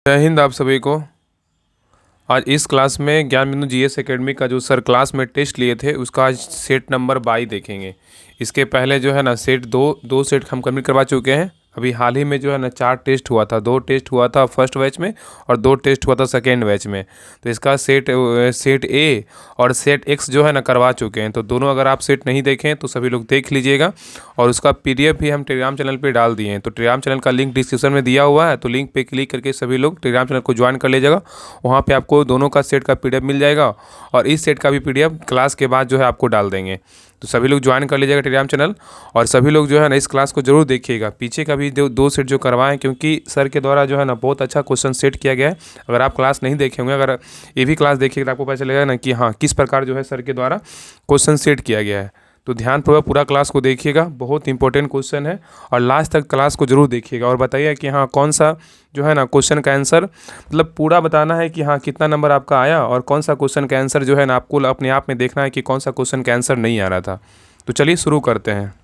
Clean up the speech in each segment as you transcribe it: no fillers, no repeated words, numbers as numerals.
जय हिंद आप सभी को। आज इस क्लास में ज्ञान बिंदु जीएस एकेडमी का जो सर क्लास में टेस्ट लिए थे उसका आज सेट नंबर 22 देखेंगे। इसके पहले जो है ना सेट दो सेट हम कंप्लीट करवा चुके हैं। अभी हाल ही में जो है ना 4 टेस्ट हुआ था, 2 टेस्ट हुआ था फर्स्ट बैच में और 2 टेस्ट हुआ था सेकेंड बैच में। तो इसका सेट ए और सेट एक्स जो है ना करवा चुके हैं। तो दोनों अगर आप सेट नहीं देखें तो सभी लोग देख लीजिएगा। और उसका पीडीएफ भी हम टेलीग्राम चैनल पे डाल दिए हैं। तो टेलीग्राम चैनल का लिंक डिस्क्रिप्शन में दिया हुआ है, तो लिंक पे क्लिक करके सभी लोग टेलीग्राम चैनल को ज्वाइन कर लीजिएगा। वहाँ पे आपको दोनों का सेट का पीडीएफ मिल जाएगा और इस सेट का भी पीडीएफ क्लास के बाद जो है आपको डाल देंगे। तो सभी लोग ज्वाइन कर लीजिएगा टेलीग्राम चैनल। और सभी लोग जो है ना इस क्लास को जरूर देखिएगा। पीछे का भी दो सेट जो करवाएं, क्योंकि सर के द्वारा जो है ना बहुत अच्छा क्वेश्चन सेट किया गया है। अगर आप क्लास नहीं देखे होंगे, अगर ये भी क्लास देखिएगा तो आपको पता चलेगा ना कि हाँ किस प्रकार जो है सर के द्वारा क्वेश्चन सेट किया गया है। तो ध्यानपूर्वक पूरा क्लास को देखिएगा, बहुत इंपॉर्टेंट क्वेश्चन है और लास्ट तक क्लास को जरूर देखिएगा। और बताइए कि हाँ कौन सा जो है ना क्वेश्चन का आंसर, मतलब पूरा बताना है कि हाँ कितना नंबर आपका आया और कौन सा क्वेश्चन का आंसर जो है ना आपको अपने आप में देखना है कि कौन सा क्वेश्चन का आंसर नहीं आ रहा था। तो चलिए शुरू करते हैं।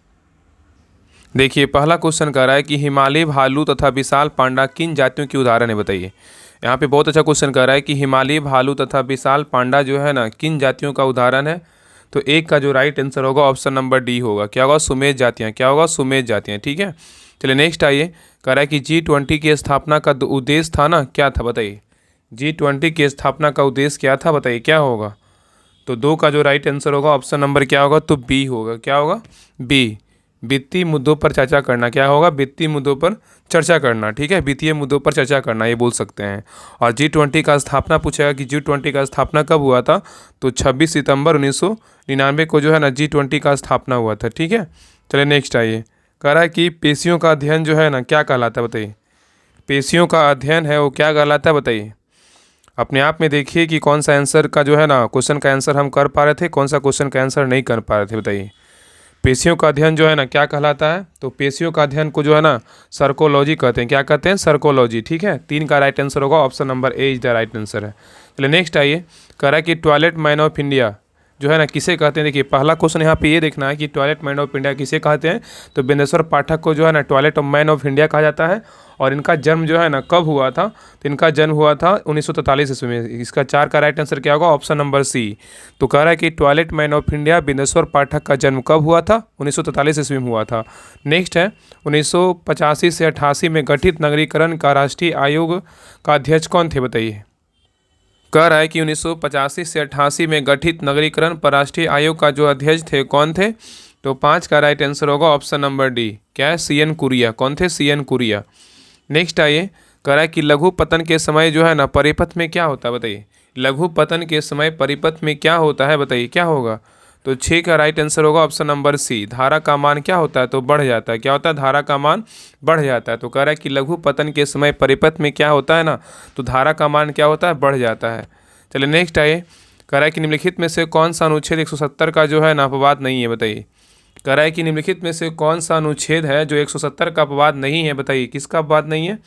देखिए पहला क्वेश्चन कह रहा है कि हिमालयी भालू तथा विशाल पांडा किन जातियों की उदाहरण है, बताइए। यहाँ पे बहुत अच्छा क्वेश्चन कह रहा है कि हिमालयी भालू तथा विशाल पांडा जो है ना किन जातियों का उदाहरण है। तो एक का जो राइट आंसर होगा ऑप्शन नंबर डी होगा। क्या होगा? सुमेध जातियाँ। क्या होगा? सुमेध जातियाँ। ठीक है, चलिए नेक्स्ट आइए। कह रहा है कि G20 की स्थापना का उद्देश्य था ना, क्या था बताइए। G20 की स्थापना का उद्देश्य क्या था, बताइए क्या होगा। तो 2 का जो राइट आंसर होगा ऑप्शन नंबर क्या होगा, तो बी होगा। क्या होगा? बी, वित्तीय मुद्दों पर चर्चा करना। क्या होगा? वित्तीय मुद्दों पर चर्चा करना। ठीक है, वित्तीय मुद्दों पर चर्चा करना ये बोल सकते हैं। और G20 का स्थापना पूछेगा कि G20 का स्थापना कब हुआ था, तो 26 सितंबर 1999 को जो है ना G20 का स्थापना हुआ था। ठीक है, चलिए नेक्स्ट आइए। कह रहा है कि पेशियों का अध्ययन जो है ना क्या कहलाता है, बताइए। पेशियों का अध्ययन है वो क्या कहलाता है, बताइए। अपने आप में देखिए कि कौन सा आंसर का जो है ना क्वेश्चन का आंसर हम कर पा रहे थे, कौन सा क्वेश्चन का आंसर नहीं कर पा रहे थे, बताइए। पेशियों का अध्ययन जो है ना क्या कहलाता है, तो पेशियों का अध्ययन को जो है ना सर्कोलॉजी कहते हैं। क्या कहते हैं? सर्कोलॉजी। ठीक है, 3 का राइट आंसर होगा option number A is the right answer है। चलिए नेक्स्ट आइए। कह रहा है कि टॉयलेट मैन ऑफ इंडिया जो है ना किसे कहते हैं। देखिए पहला क्वेश्चन यहाँ पे ये देखना है कि टॉयलेट मैन ऑफ इंडिया किसे कहते हैं। तो बिंदेश्वर पाठक को जो है ना टॉयलेट मैन ऑफ इंडिया कहा जाता है। और इनका जन्म जो है ना कब हुआ था, तो इनका जन्म हुआ था 1943 ईस्वी में। इसका 4 का राइट आंसर क्या होगा, ऑप्शन नंबर सी। तो कह रहा है कि toilet man of India Bindeshwar Pathak का जन्म कब हुआ था, 1943 ईस्वी में हुआ था। नेक्स्ट है 1985 से 88 में गठित नगरीकरण का राष्ट्रीय आयोग का अध्यक्ष कौन थे, बताइए। कह रहा है कि 1985 से 88 में गठित नगरीकरण पर राष्ट्रीय आयोग का जो अध्यक्ष थे कौन थे। तो 5 का राइट आंसर होगा ऑप्शन नंबर डी। क्या है? CN कुरिया। कौन थे? CN कुरिया। नेक्स्ट आइए। कह रहा है कि लघु पतन के समय जो है ना परिपथ में क्या होता है, बताइए। लघु पतन के समय परिपथ में क्या होता है, बताइए क्या होगा। तो 6 का राइट आंसर होगा ऑप्शन नंबर सी। धारा का मान क्या होता है, तो बढ़ जाता है। क्या होता है? धारा का मान बढ़ जाता है। तो कह रहा है कि लघु पतन के समय परिपथ में क्या होता है ना, तो धारा का मान क्या होता है, बढ़ जाता है। चलिए नेक्स्ट आइए। कह रहा है कि निम्नलिखित में से कौन सा अनुच्छेद 170 का जो है ना अपवाद नहीं है, बताइए। कह रहा है कि निम्नलिखित में से कौन सा अनुच्छेद है जो 170 का अपवाद नहीं है, बताइए किसका अपवाद नहीं है।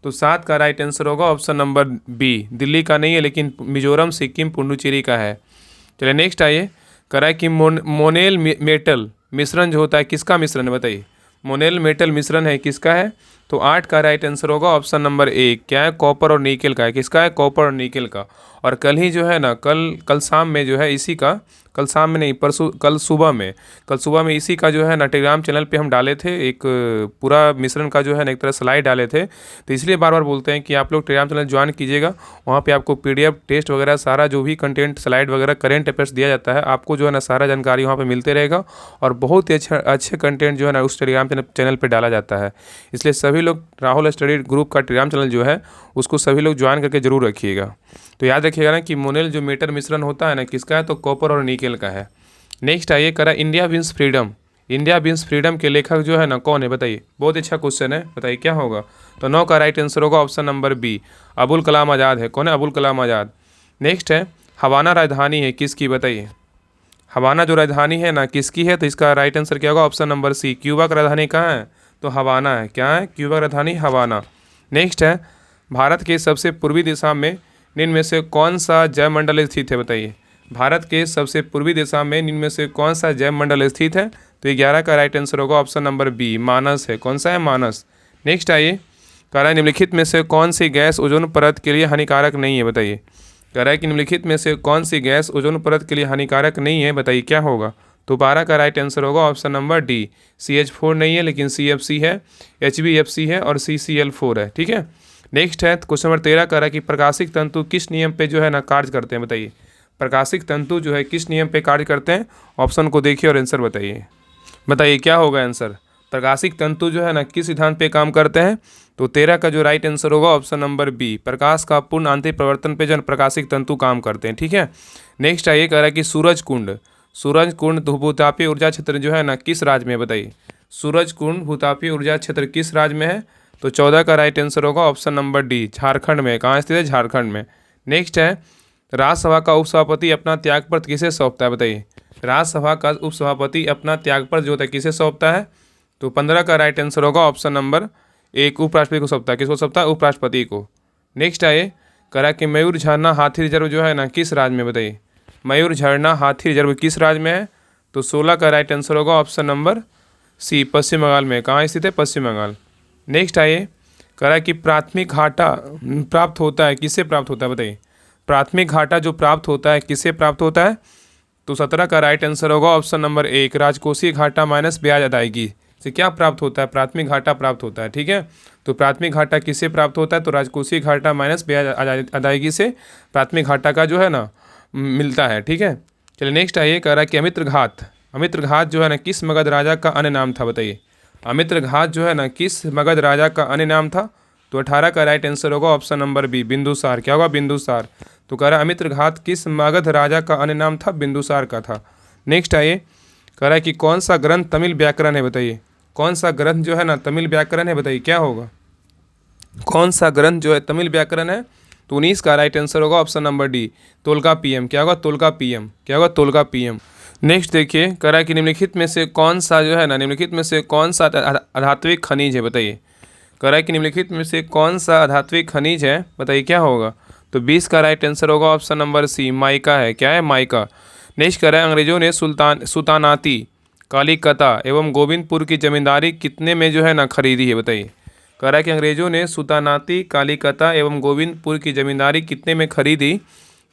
तो 7 का राइट आंसर होगा ऑप्शन नंबर बी। दिल्ली का नहीं है लेकिन मिजोरम, सिक्किम, पुडुचेरी का है। चलिए नेक्स्ट आइए। कह रहा है कि मोनेल मेटल मिश्रण जो होता है किसका मिश्रण है, बताइए। मोनेल मेटल मिश्रण है किसका है। तो 8 का राइट आंसर होगा ऑप्शन नंबर ए। क्या है? कॉपर और निकेल का है। किसका है? कॉपर और निकेल का। और कल ही जो है ना कल शाम में जो है इसी का, कल शाम में नहीं परसों, कल सुबह में इसी का जो है ना टेलीग्राम चैनल पे हम डाले थे एक पूरा मिश्रण का जो है ना एक तरह स्लाइड डाले थे। तो इसलिए बार बार बोलते हैं कि आप लोग टेलीग्राम चैनल ज्वाइन कीजिएगा। वहाँ पे आपको पीडीएफ टेस्ट वगैरह सारा जो भी कंटेंट स्लाइड वगैरह करेंट अफेयर्स दिया जाता है, आपको जो है ना सारा जानकारी वहाँ पे मिलते रहेगा। और बहुत ही अच्छे कंटेंट जो है ना उस टेलीग्राम चैनल पर डाला जाता है। इसलिए सभी लोग राहुल स्टडी ग्रुप का टेलीग्राम चैनल जो है उसको सभी लोग ज्वाइन करके जरूर रखिएगा। तो याद रखिएगा ना कि मोनेल जो मेटल मिश्रण होता है ना किसका है, तो कॉपर और निकेल का है। नेक्स्ट आइए। करा India wins freedom. India wins freedom के लेखक जो है ना कौन है, बताइए। बहुत अच्छा क्वेश्चन है, बताइए क्या होगा। तो 9 का राइट आंसर होगा option number B. Abul Kalam Azad है। कौन है? अबुल कलाम आज़ाद। नेक्स्ट है हवाना राजधानी है किसकी, बताइए। हवाना जो राजधानी है ना किसकी है, तो इसका राइट आंसर क्या होगा, ऑप्शन नंबर सी। क्यूबा का राजधानी कहाँ है, तो हवाना है। क्या है? क्यूबा का राजधानी हवाना। नेक्स्ट है भारत के सबसे पूर्वी दिशा में निम्न में से कौन सा जयमंडल स्थित है, बताइए। भारत के सबसे पूर्वी दिशा में निम्न में से कौन सा जयमंडल स्थित है। तो 11 का राइट आंसर होगा ऑप्शन नंबर बी। मानस है। कौन सा है? मानस। नेक्स्ट आइए। कह रहा है निम्नलिखित में से कौन सी गैस ओजोन परत के लिए हानिकारक नहीं है, बताइए। कह रहा है कि निम्नलिखित में से कौन सी गैस ओजोन परत के लिए हानिकारक नहीं है, बताइए क्या होगा। तो 12 का राइट आंसर होगा ऑप्शन नंबर डी, CH4 नहीं है लेकिन CFC है, HBFC है और CCl4 है। ठीक है, नेक्स्ट है क्वेश्चन नंबर 13 कह रहा है कि प्रकाशिक तंतु किस नियम पे जो है ना कार्य करते हैं, बताइए। प्रकाशिक तंतु जो है किस नियम पे कार्य करते हैं, ऑप्शन को देखिए और आंसर बताइए। बताइए क्या होगा आंसर। प्रकाशिक तंतु जो है ना किस सिद्धांत पे काम करते हैं, तो 13 का जो राइट आंसर होगा ऑप्शन नंबर बी, प्रकाश का पूर्ण आंतरिक परिवर्तन पे जो है प्रकाशिक तंतु काम करते हैं। ठीक है, नेक्स्ट है ये कह रहा है कि सूरज कुंड भूतापीय ऊर्जा क्षेत्र जो है ना किस राज्य में है, बताइए। सूरज कुंड भूतापीय ऊर्जा क्षेत्र किस राज्य में है, तो 14 का राइट आंसर होगा ऑप्शन नंबर डी, झारखंड में। कहाँ स्थित है, झारखंड में। नेक्स्ट है राज्यसभा का उपसभापति अपना त्यागपत्र किसे सौंपता है, बताइए। राज्यसभा का उपसभापति अपना त्यागपत्र जो होता है किसे सौंपता है, तो 15 का राइट आंसर होगा ऑप्शन नंबर एक, उपराष्ट्रपति को सौंपता है। किसको सौंपता है, उपराष्ट्रपति को। नेक्स्ट है ये कह रहा है कि मयूर झरना हाथी रिजर्व जो है ना किस राज्य में, बताइए। मयूर झरना हाथी रिजर्व किस राज्य में है, तो 16 का राइट आंसर होगा ऑप्शन नंबर सी, पश्चिम बंगाल में। कहाँ स्थित है, पश्चिम बंगाल। नेक्स्ट है ये कह रहा है कि प्राथमिक घाटा प्राप्त होता है किससे प्राप्त होता है, बताइए। प्राथमिक घाटा जो प्राप्त होता है किससे प्राप्त होता है, तो 17 का राइट आंसर होगा ऑप्शन नंबर एक, राजकोषीय घाटा माइनस ब्याज अदायगी से क्या प्राप्त होता है, प्राथमिक घाटा प्राप्त होता है। ठीक है, तो प्राथमिक घाटा किससे प्राप्त होता है, तो राजकोषीय घाटा माइनस ब्याज अदायगी से प्राथमिक घाटा का जो है ना मिलता है। ठीक है, चलिए नेक्स्ट है ये कह रहा है कि अमित्र घात जो है ना किस मगध राजा का अन्य नाम था, बताइए। अमित्र घात जो है ना किस मगध राजा का अन्य नाम था, तो 18 का राइट आंसर होगा ऑप्शन नंबर बी, बिंदुसार। क्या होगा, बिंदुसार। तो कह रहा है अमित्र घात किस मगध राजा का अन्य नाम था, बिंदुसार का था। नेक्स्ट है ये कह रहा है कि कौन सा ग्रंथ तमिल व्याकरण है, बताइए। कौन सा ग्रंथ जो है ना तमिल व्याकरण है, बताइए क्या होगा। कौन सा ग्रंथ जो है तमिल व्याकरण है, तो 19 का राइट आंसर होगा ऑप्शन नंबर डी, तोलकाप्पियम। क्या होगा, तोलकाप्पियम। क्या होगा, तोलकाप्पियम। नेक्स्ट देखिए कह रहा है कि निम्नलिखित में से कौन सा जो है ना निम्नलिखित में से कौन सा आधात्विक खनिज है, बताइए। कह रहा है कि निम्नलिखित में से कौन सा आधात्विक खनिज है, बताइए क्या होगा। तो 20 का राइट आंसर होगा ऑप्शन नंबर सी, माइका है। क्या है, माइका। नेक्स्ट कह रहा है अंग्रेजों ने सुल्तानाती कालीकता एवं गोविंदपुर की जमींदारी कितने में जो है ना खरीदी है, बताइए। कह रहा है कि अंग्रेजों ने सुल्तानाती कालीकता एवं गोविंदपुर की जमींदारी कितने में खरीदी,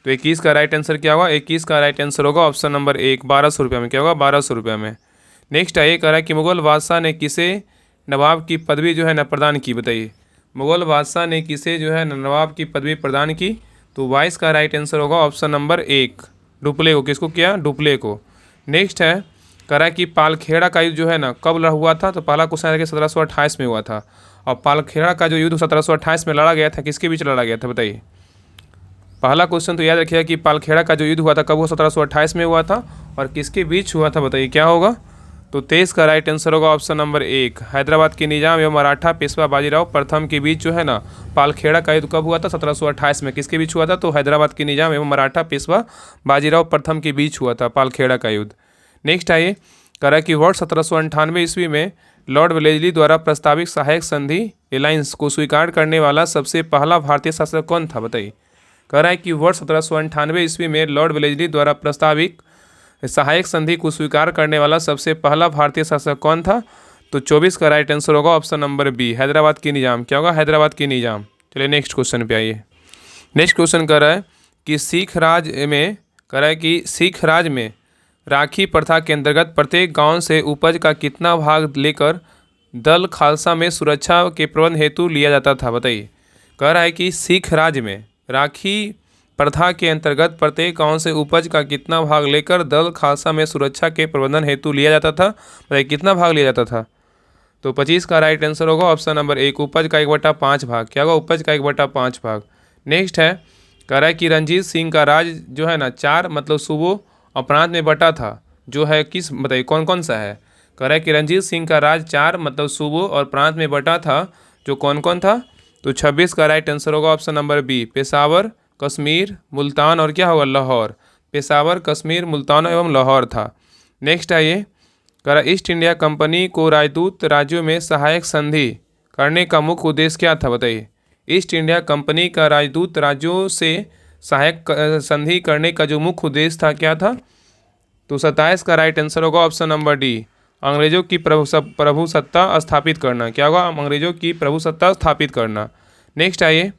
तो 21 का राइट आंसर क्या होगा, 21 का राइट आंसर होगा ऑप्शन नंबर एक, 1200 रुपये में। क्या होगा, 1200 रुपये में। नेक्स्ट है ये कह रहा है कि मुगल बादशाह ने किसे नवाब की पदवी जो है ना प्रदान की, बताइए। मुगल बादशाह ने किसे जो है नवाब की पदवी प्रदान की, तो 22 का राइट आंसर होगा ऑप्शन नंबर एक, डुप्ले को। किसको किया, डुप्ले को। नेक्स्ट है कह रहा है कि पालखेड़ा का युद्ध जो है ना कब हुआ था, तो पहला क्वेश्चन है कि 1728 में हुआ था। और पालखेड़ा का जो युद्ध 1728 में लड़ा गया था किसके बीच लड़ा गया था, बताइए। पहला क्वेश्चन तो याद रखिएगा कि पालखेड़ा का जो युद्ध हुआ था कब हुआ, 1728 में हुआ था और किसके बीच हुआ था, बताइए क्या होगा। तो 23 का राइट आंसर होगा ऑप्शन नंबर एक, हैदराबाद के निजाम एवं मराठा पेशवा बाजीराव प्रथम के बीच जो है ना पालखेड़ा का युद्ध कब हुआ था, 1728 में। किसके बीच हुआ था, तो हैदराबाद के निजाम एवं मराठा पेशवा बाजीराव प्रथम के बीच हुआ था पालखेड़ा का युद्ध। नेक्स्ट आइए कह रहा है कि वर्ष 1798 ईस्वी में लॉर्ड वेलेस्ली द्वारा प्रस्तावित सहायक संधि एलायंस को स्वीकार करने वाला सबसे पहला भारतीय शासक कौन था, बताइए। कह रहा है कि वर्ष 1798 ईस्वी में लॉर्ड वेलेस्ली द्वारा प्रस्तावित सहायक संधि को स्वीकार करने वाला सबसे पहला भारतीय शासक कौन था, तो 24 का राइट आंसर होगा ऑप्शन नंबर बी, हैदराबाद की निजाम। क्या होगा, हैदराबाद की निजाम। चलिए नेक्स्ट क्वेश्चन पे आइए। नेक्स्ट क्वेश्चन कह रहा है कि सिख राज में राखी प्रथा के अंतर्गत प्रत्येक गांव से उपज का कितना भाग लेकर दल खालसा में सुरक्षा के प्रबंध हेतु लिया जाता था, बताइए। कह रहा है कि सिख राज्य में राखी प्रथा के अंतर्गत प्रत्येक गांव से उपज का कितना भाग लेकर दल खालसा में सुरक्षा के प्रबंधन हेतु लिया जाता था, बताइए कितना भाग लिया जाता था। तो 25 का राइट आंसर होगा ऑप्शन नंबर एक, उपज का 1/5 भाग। क्या होगा, उपज का 1/5 भाग। नेक्स्ट है कह रहा है कि रणजीत सिंह का राज जो है ना 4 मतलब सूबों और प्रांत में बटा था, जो है किस, बताइए कौन कौन सा है। कह रहा है कि रणजीत सिंह का राज 4 मतलब सूबों और प्रांत में बटा था, जो कौन कौन था। तो 26 का राइट आंसर होगा option number B, Peshawar, Kashmir, Multan और क्या होगा, लाहौर। पेशावर, कश्मीर, मुल्तान एवं लाहौर था। नेक्स्ट है ये कह रहा ईस्ट इंडिया कंपनी को राजदूत राज्यों में सहायक संधि करने का मुख्य उद्देश्य क्या था, बताइए। ईस्ट इंडिया कंपनी का राजदूत राज्यों से सहायक संधि करने का जो मुख्य उद्देश्य था क्या था, तो 27 का राइट आंसर होगा ऑप्शन नंबर डी, अंग्रेजों की प्रभुसत्ता स्थापित करना। क्या होगा? अंग्रेजों की प्रभुसत्ता स्थापित करना। नेक्स्ट आइए,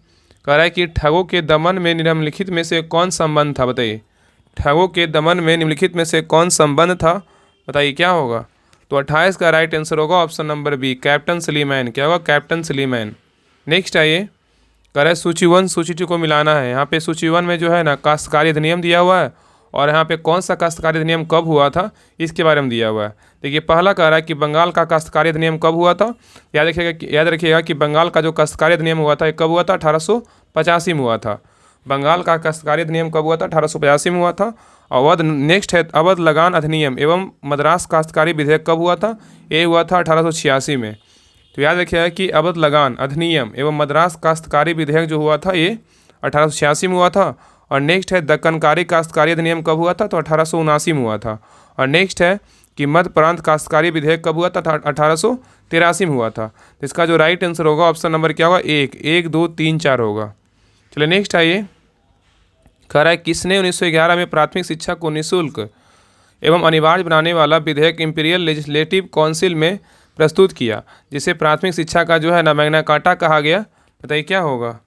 कह रहा है कि ठगों के दमन में निम्नलिखित में से कौन संबंध था? बताइए, ठगों के दमन में निम्नलिखित में से कौन संबंध था? बताइए क्या होगा? तो 28 का राइट आंसर होगा ऑप्शन नंबर बी, कैप्टन सलीमैन। क्या होगा? कैप्टन सलीमैन। नेक्स्ट आइए, कह रहा है सूची 1 सूची 2 को मिलाना है। यहाँ पे सूची 1 में जो है ना काश्तकारी अधिनियम दिया हुआ है, और यहाँ पे कौन सा काश्तकारी अधिनियम कब हुआ था इसके बारे में दिया हुआ है। देखिए, पहला कह रहा है कि बंगाल का काश्तकारी अधिनियम कब हुआ था। याद रखिएगा कि बंगाल का जो काश्तकारी अधिनियम हुआ था, ये कब हुआ था? 1885 में हुआ था। बंगाल का काश्तकारी अधिनियम कब हुआ था? 1885 में हुआ था। अवध नेक्स्ट है, अवध लगान अधिनियम एवं मद्रास काश्तकारी विधेयक कब हुआ था? ये हुआ था 1886 में। तो याद रखिएगा कि अवध लगान अधिनियम एवं मद्रास काश्तकारी विधेयक जो हुआ था ये 1886 में हुआ था। और नेक्स्ट है दक्कनकारी काश्तकारी अधिनियम कब हुआ था? तो 1879 में हुआ था। और नेक्स्ट है कि मध्य प्रांत काश्तकारी विधेयक कब हुआ था? 1883 में हुआ था। तो इसका जो राइट आंसर होगा ऑप्शन नंबर क्या होगा? 1, 2, 3, 4 होगा। चलिए नेक्स्ट आइए, कह रहा है किसने 1911 में प्राथमिक शिक्षा को निःशुल्क एवं अनिवार्य बनाने वाला विधेयक इंपीरियल लेजिस्लेटिव काउंसिल में प्रस्तुत किया, जिसे प्राथमिक शिक्षा का जो है ना मैग्ना कार्टा कहा गया? बताइए क्या होगा?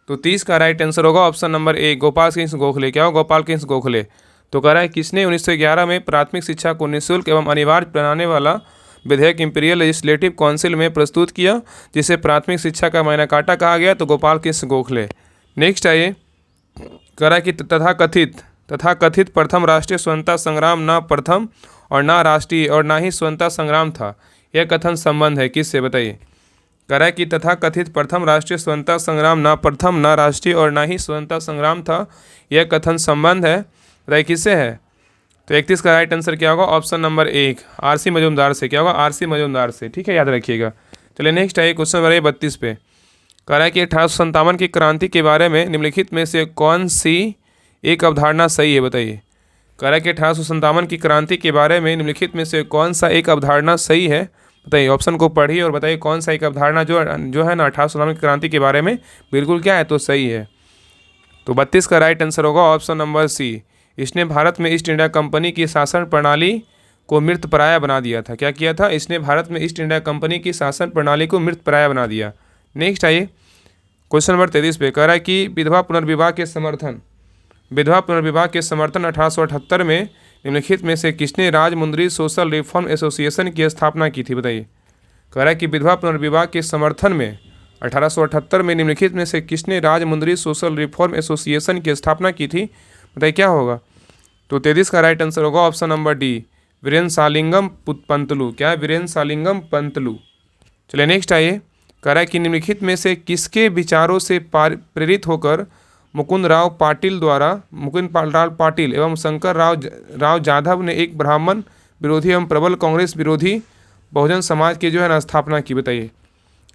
तो 30 का राइट आंसर होगा ऑप्शन नंबर 1, गोपाल कृष्ण गोखले। क्या होगा? गोपाल कृष्ण गोखले। तो कह रहा है किसने 1911 में प्राथमिक शिक्षा को निःशुल्क एवं अनिवार्य बनाने वाला विधेयक इंपीरियल लेजिस्लेटिव काउंसिल में प्रस्तुत किया, जिसे प्राथमिक शिक्षा का मैग्ना कार्टा कहा गया? तो गोपाल कृष्ण गोखले। नेक्स्ट आइए, कह रहा है कि तथाकथित प्रथम राष्ट्रीय स्वतंत्रता संग्राम न प्रथम और न राष्ट्रीय और न ही स्वतंत्रता संग्राम था, यह कथन संबंध है किससे? बताइए। कह रहा है कि तथाकथित प्रथम राष्ट्रीय स्वतंत्रता संग्राम न प्रथम न राष्ट्रीय और न ही स्वतंत्रता संग्राम था, यह कथन संबंध है। बताइए किससे है? तो 31 का राइट आंसर क्या होगा? ऑप्शन नंबर 1, आरसी मजूमदार से। क्या होगा? आरसी मजूमदार से। ठीक है, याद रखिएगा। चलिए नेक्स्ट आइए, क्वेश्चन नंबर 32 पे कह रहा है कि 1857 की क्रांति के बारे में निम्नलिखित में से कौन सी एक अवधारणा सही है? बताइए। कह रहा है कि 1857 की क्रांति के बारे में निम्नलिखित में से कौन सा एक अवधारणा सही है? बताइए, ऑप्शन को पढ़िए और बताइए कौन सा एक अवधारणा जो है ना 1857 की क्रांति के बारे में बिल्कुल क्या है? तो सही है। तो 32 का राइट आंसर होगा ऑप्शन नंबर सी, इसने भारत में ईस्ट इंडिया कंपनी की शासन प्रणाली को मृतप्राय बना दिया था। क्या किया था? इसने भारत में ईस्ट इंडिया कंपनी की शासन प्रणाली को मृतप्राय बना दिया। नेक्स्ट आइए, क्वेश्चन नंबर 33 पे कह रहा है कि विधवा पुनर्विवाह के समर्थन 1878 में निम्नलिखित में से किसने राजमुंद्री सोशल रिफॉर्म एसोसिएशन की स्थापना की थी? बताइए। कह रहा है कि विधवा पुनर्विवाह के समर्थन में 1878 में निम्नलिखित में से किसने राजमुंद्री सोशल रिफॉर्म एसोसिएशन की स्थापना की थी? बताइए क्या होगा? तो 33 का राइट आंसर होगा ऑप्शन नंबर डी, वीरेंद्र सालिंगम पंतलू। क्या है? वीरेंद्र सालिंगम पंतलू। चलिए नेक्स्ट आइए, कह रहा है कि निम्नलिखित में से किसके विचारों से प्रेरित होकर मुकुंद राव पाटिल एवं शंकर राव जाधव ने एक ब्राह्मण विरोधी एवं प्रबल कांग्रेस विरोधी बहुजन समाज की जो है ना स्थापना की? बताइए।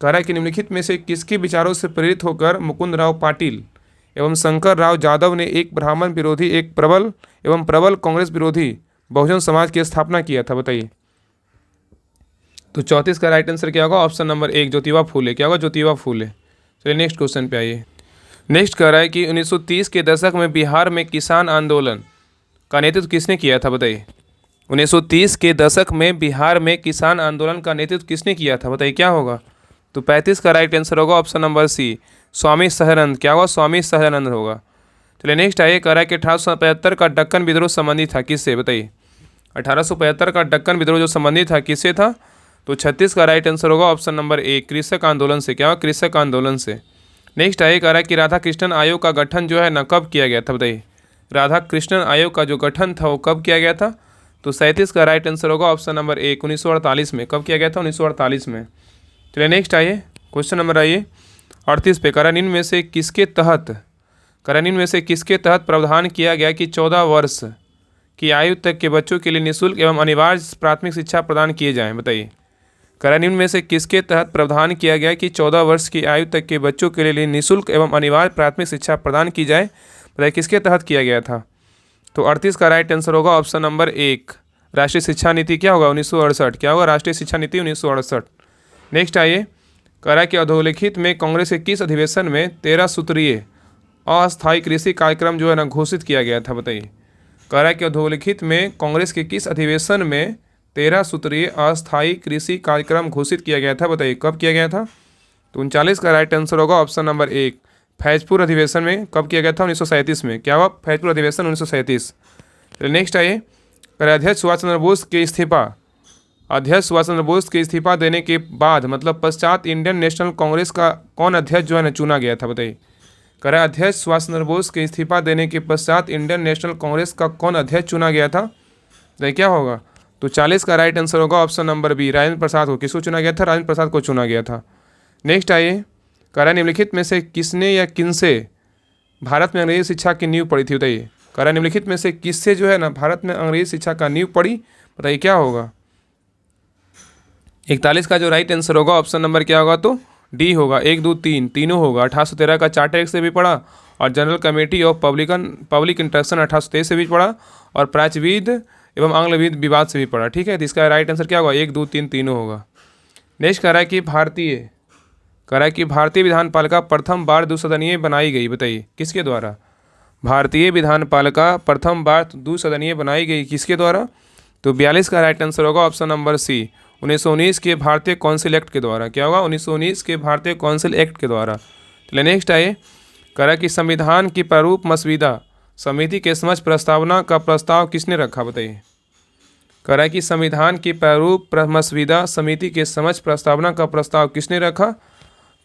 कह रहा है कि निम्नलिखित में से किसके विचारों से प्रेरित होकर मुकुंद राव पाटिल एवं शंकर राव जाधव ने एक ब्राह्मण विरोधी एक प्रबल कांग्रेस विरोधी बहुजन समाज की स्थापना किया था? बताइए। तो 34 का राइट आंसर क्या होगा? Option number 1, Jyotiba Phule. क्या होगा? ज्योतिबा फूले। चलिए नेक्स्ट क्वेश्चन पे आइए। नेक्स्ट कह रहा है कि 1930 के दशक में बिहार में किसान आंदोलन का नेतृत्व किसने किया था? बताइए। 1930 के दशक में बिहार में किसान आंदोलन का नेतृत्व किसने किया था? बताइए क्या होगा? तो 35 का राइट आंसर होगा ऑप्शन नंबर सी, स्वामी सहजानंद। क्या होगा? स्वामी सहजानंद होगा। चलिए नेक्स्ट आइए, कह रहा है कि 1875 का दक्कन विद्रोह संबंधित था किससे? बताइए। 1875 का दक्कन विद्रोह जो संबंधित था किससे था? तो 36 का राइट आंसर होगा ऑप्शन नंबर 1, कृषक आंदोलन से। क्या होगा? कृषक आंदोलन से। नेक्स्ट आइए, कह रहा है कि राधा कृष्णन आयोग का गठन जो है ना कब किया गया था? बताइए। राधा कृष्णन आयोग का जो गठन था वो कब किया गया था? तो 37 का राइट आंसर होगा ऑप्शन नंबर 1, 1948 में। कब किया गया था? 1948 में। चलिए नेक्स्ट आइए, क्वेश्चन नंबर आइए 38 पे। निम्न में से किसके तहत प्रावधान किया गया कि 14 वर्ष की आयु तक के बच्चों के लिए निःशुल्क एवं अनिवार्य प्राथमिक शिक्षा प्रदान किए जाएँ? बताइए। निम्न में से किसके तहत प्रावधान किया गया कि 14 वर्ष की आयु तक के बच्चों के लिए निःशुल्क एवं अनिवार्य प्राथमिक शिक्षा प्रदान की जाए? बताइए किसके तहत किया गया था? तो 38 का राइट आंसर होगा ऑप्शन नंबर 1, राष्ट्रीय शिक्षा नीति। क्या होगा? 1968। क्या होगा? राष्ट्रीय शिक्षा नीति 1968। नेक्स्ट आइए, कह रहा है कि अधोलिखित में कांग्रेस के किस अधिवेशन में 13 सूत्रीय अस्थायी कृषि कार्यक्रम जो है ना घोषित किया गया था? बताइए। कह रहा है कि अधोलिखित में कांग्रेस के किस अधिवेशन में 13 सूत्रीय अस्थायी कृषि कार्यक्रम घोषित किया गया था? बताइए कब किया गया था? तो 39 का राइट आंसर होगा ऑप्शन नंबर 1, फैजपुर अधिवेशन में। कब किया गया था? 1937 में। क्या हुआ? फैजपुर अधिवेशन 1937। चलिए नेक्स्ट आइए, अध्यक्ष सुभाष चंद्र बोस के इस्तीफा, अध्यक्ष सुभाष चंद्र बोस के इस्तीफा देने के बाद मतलब पश्चात इंडियन नेशनल कांग्रेस का कौन अध्यक्ष जो है ना चुना गया था? बताइए। कह अध्यक्ष सुभाष चंद्र बोस के इस्तीफा देने के पश्चात इंडियन नेशनल कांग्रेस का कौन अध्यक्ष चुना गया था? बताइए क्या होगा? तो 40 का राइट आंसर होगा option number B, Rajendra Prasad को। किसको चुना गया था? राजेंद्र प्रसाद को चुना गया था। नेक्स्ट आइए, कह निम्नलिखित में से किसने या किनसे भारत में अंग्रेजी शिक्षा की नींव पड़ी थी? बताइए। कह निम्नलिखित में से किससे जो है ना भारत में अंग्रेजी शिक्षा का नींव पड़ी? बताइए क्या होगा? 41 का जो राइट आंसर होगा ऑप्शन नंबर क्या होगा? तो डी होगा। 1 2 3 तीनों होगा। 1813 का चार्टर एक्ट से भी पढ़ा, और general committee of public interaction 1823 से भी पढ़ा, और प्राच्यविद एवं आंग्लविद विवाद से भी पढ़ा। ठीक है, तो इसका राइट आंसर क्या होगा? 1 2 3 तीनों होगा। नेक्स्ट कह रहा है कि भारतीय विधानपालिका प्रथम बार द्विसदनीय बनाई गई। बताइए किसके द्वारा? भारतीय विधानपालिका प्रथम बार द्विसदनीय बनाई गई किसके द्वारा? तो 42 का राइट आंसर होगा ऑप्शन नंबर सी, 1919 के भारतीय काउंसिल एक्ट के द्वारा। क्या होगा? 1919 के भारतीय काउंसिल एक्ट के द्वारा। चलिए नेक्स्ट आइए, कह रहा है कि संविधान की प्रारूप मसविदा समिति के समक्ष प्रस्तावना का प्रस्ताव किसने रखा? बताइए। कह रहा है कि संविधान की प्रारूप मसविदा समिति के समक्ष प्रस्तावना का प्रस्ताव किसने रखा?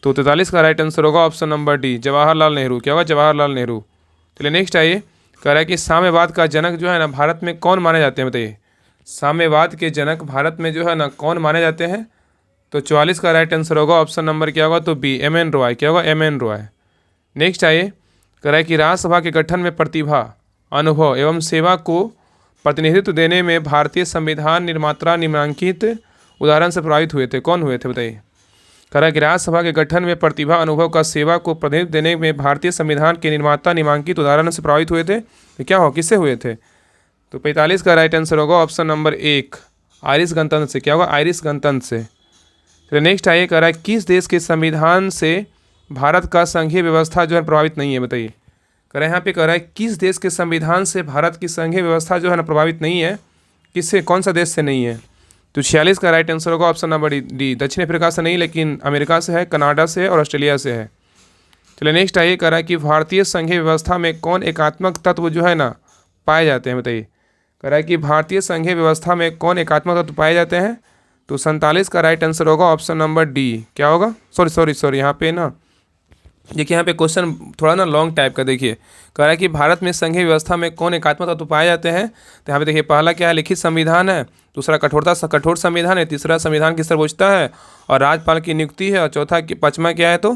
तो 43 का राइट आंसर होगा option number D, Jawaharlal Nehru. क्या होगा? जवाहरलाल नेहरू। चलिए नेक्स्ट आइए, कह रहा है कि साम्यवाद का जनक जो है ना भारत में कौन माने जाते हैं? बताइए। साम्यवाद के जनक भारत में जो है ना कौन माने जाते हैं? तो 44 का राइट आंसर होगा ऑप्शन नंबर क्या होगा? तो बी, एम एन रॉय। क्या होगा? M N Roy. नेक्स्ट आइए, कह रहा है कि राज्यसभा के गठन में प्रतिभा, अनुभव एवं सेवा को प्रतिनिधित्व देने में भारतीय संविधान निर्माता निम्नलिखित उदाहरण से प्रभावित हुए थे। कौन हुए थे? बताइए। कह रहा है कि राज्यसभा के गठन में प्रतिभा, अनुभव का सेवा को प्रतिनिधित्व देने में भारतीय संविधान के निर्माता निम्नलिखित उदाहरण से प्रभावित हुए थे। तो क्या हो? किससे हुए थे? तो 45 का राइट आंसर होगा ऑप्शन नंबर 1, आयरिश गणतंत्र से। क्या होगा? आयरिश गणतंत्र से। चलिए नेक्स्ट आइए, कह रहा है किस देश के संविधान से भारत का संघीय व्यवस्था जो है प्रभावित नहीं है? बताइए। कह रहा है यहाँ पे कह रहा है किस देश के संविधान से भारत की संघीय व्यवस्था जो है ना प्रभावित नहीं है? किससे? कौन सा देश से नहीं है? तो 46 का राइट आंसर होगा ऑप्शन नंबर डी, दक्षिण अफ्रीका से नहीं लेकिन अमेरिका से है, कनाडा से है और ऑस्ट्रेलिया से है। चलिए नेक्स्ट आइए, कह रहा है कि भारतीय संघीय व्यवस्था में कौन एकात्मक तत्व जो है ना पाए जाते हैं? बताइए। कह रहा है कि भारतीय संघीय व्यवस्था में कौन एकात्मक तत्व पाए जाते हैं? तो 47 का राइट आंसर होगा ऑप्शन नंबर डी। क्या होगा? सॉरी यहाँ पे ना देखिए, यहाँ पे क्वेश्चन थोड़ा ना लॉन्ग टाइप का। देखिए कह रहा है कि भारत में संघीय व्यवस्था में कौन एकात्मक तत्व पाए जाते हैं? तो यहाँ पे देखिए पहला क्या है? लिखित संविधान है, दूसरा कठोर संविधान है, तीसरा संविधान की सर्वोच्चता है और राज्यपाल की नियुक्ति है, और चौथा पाँचवा क्या है? तो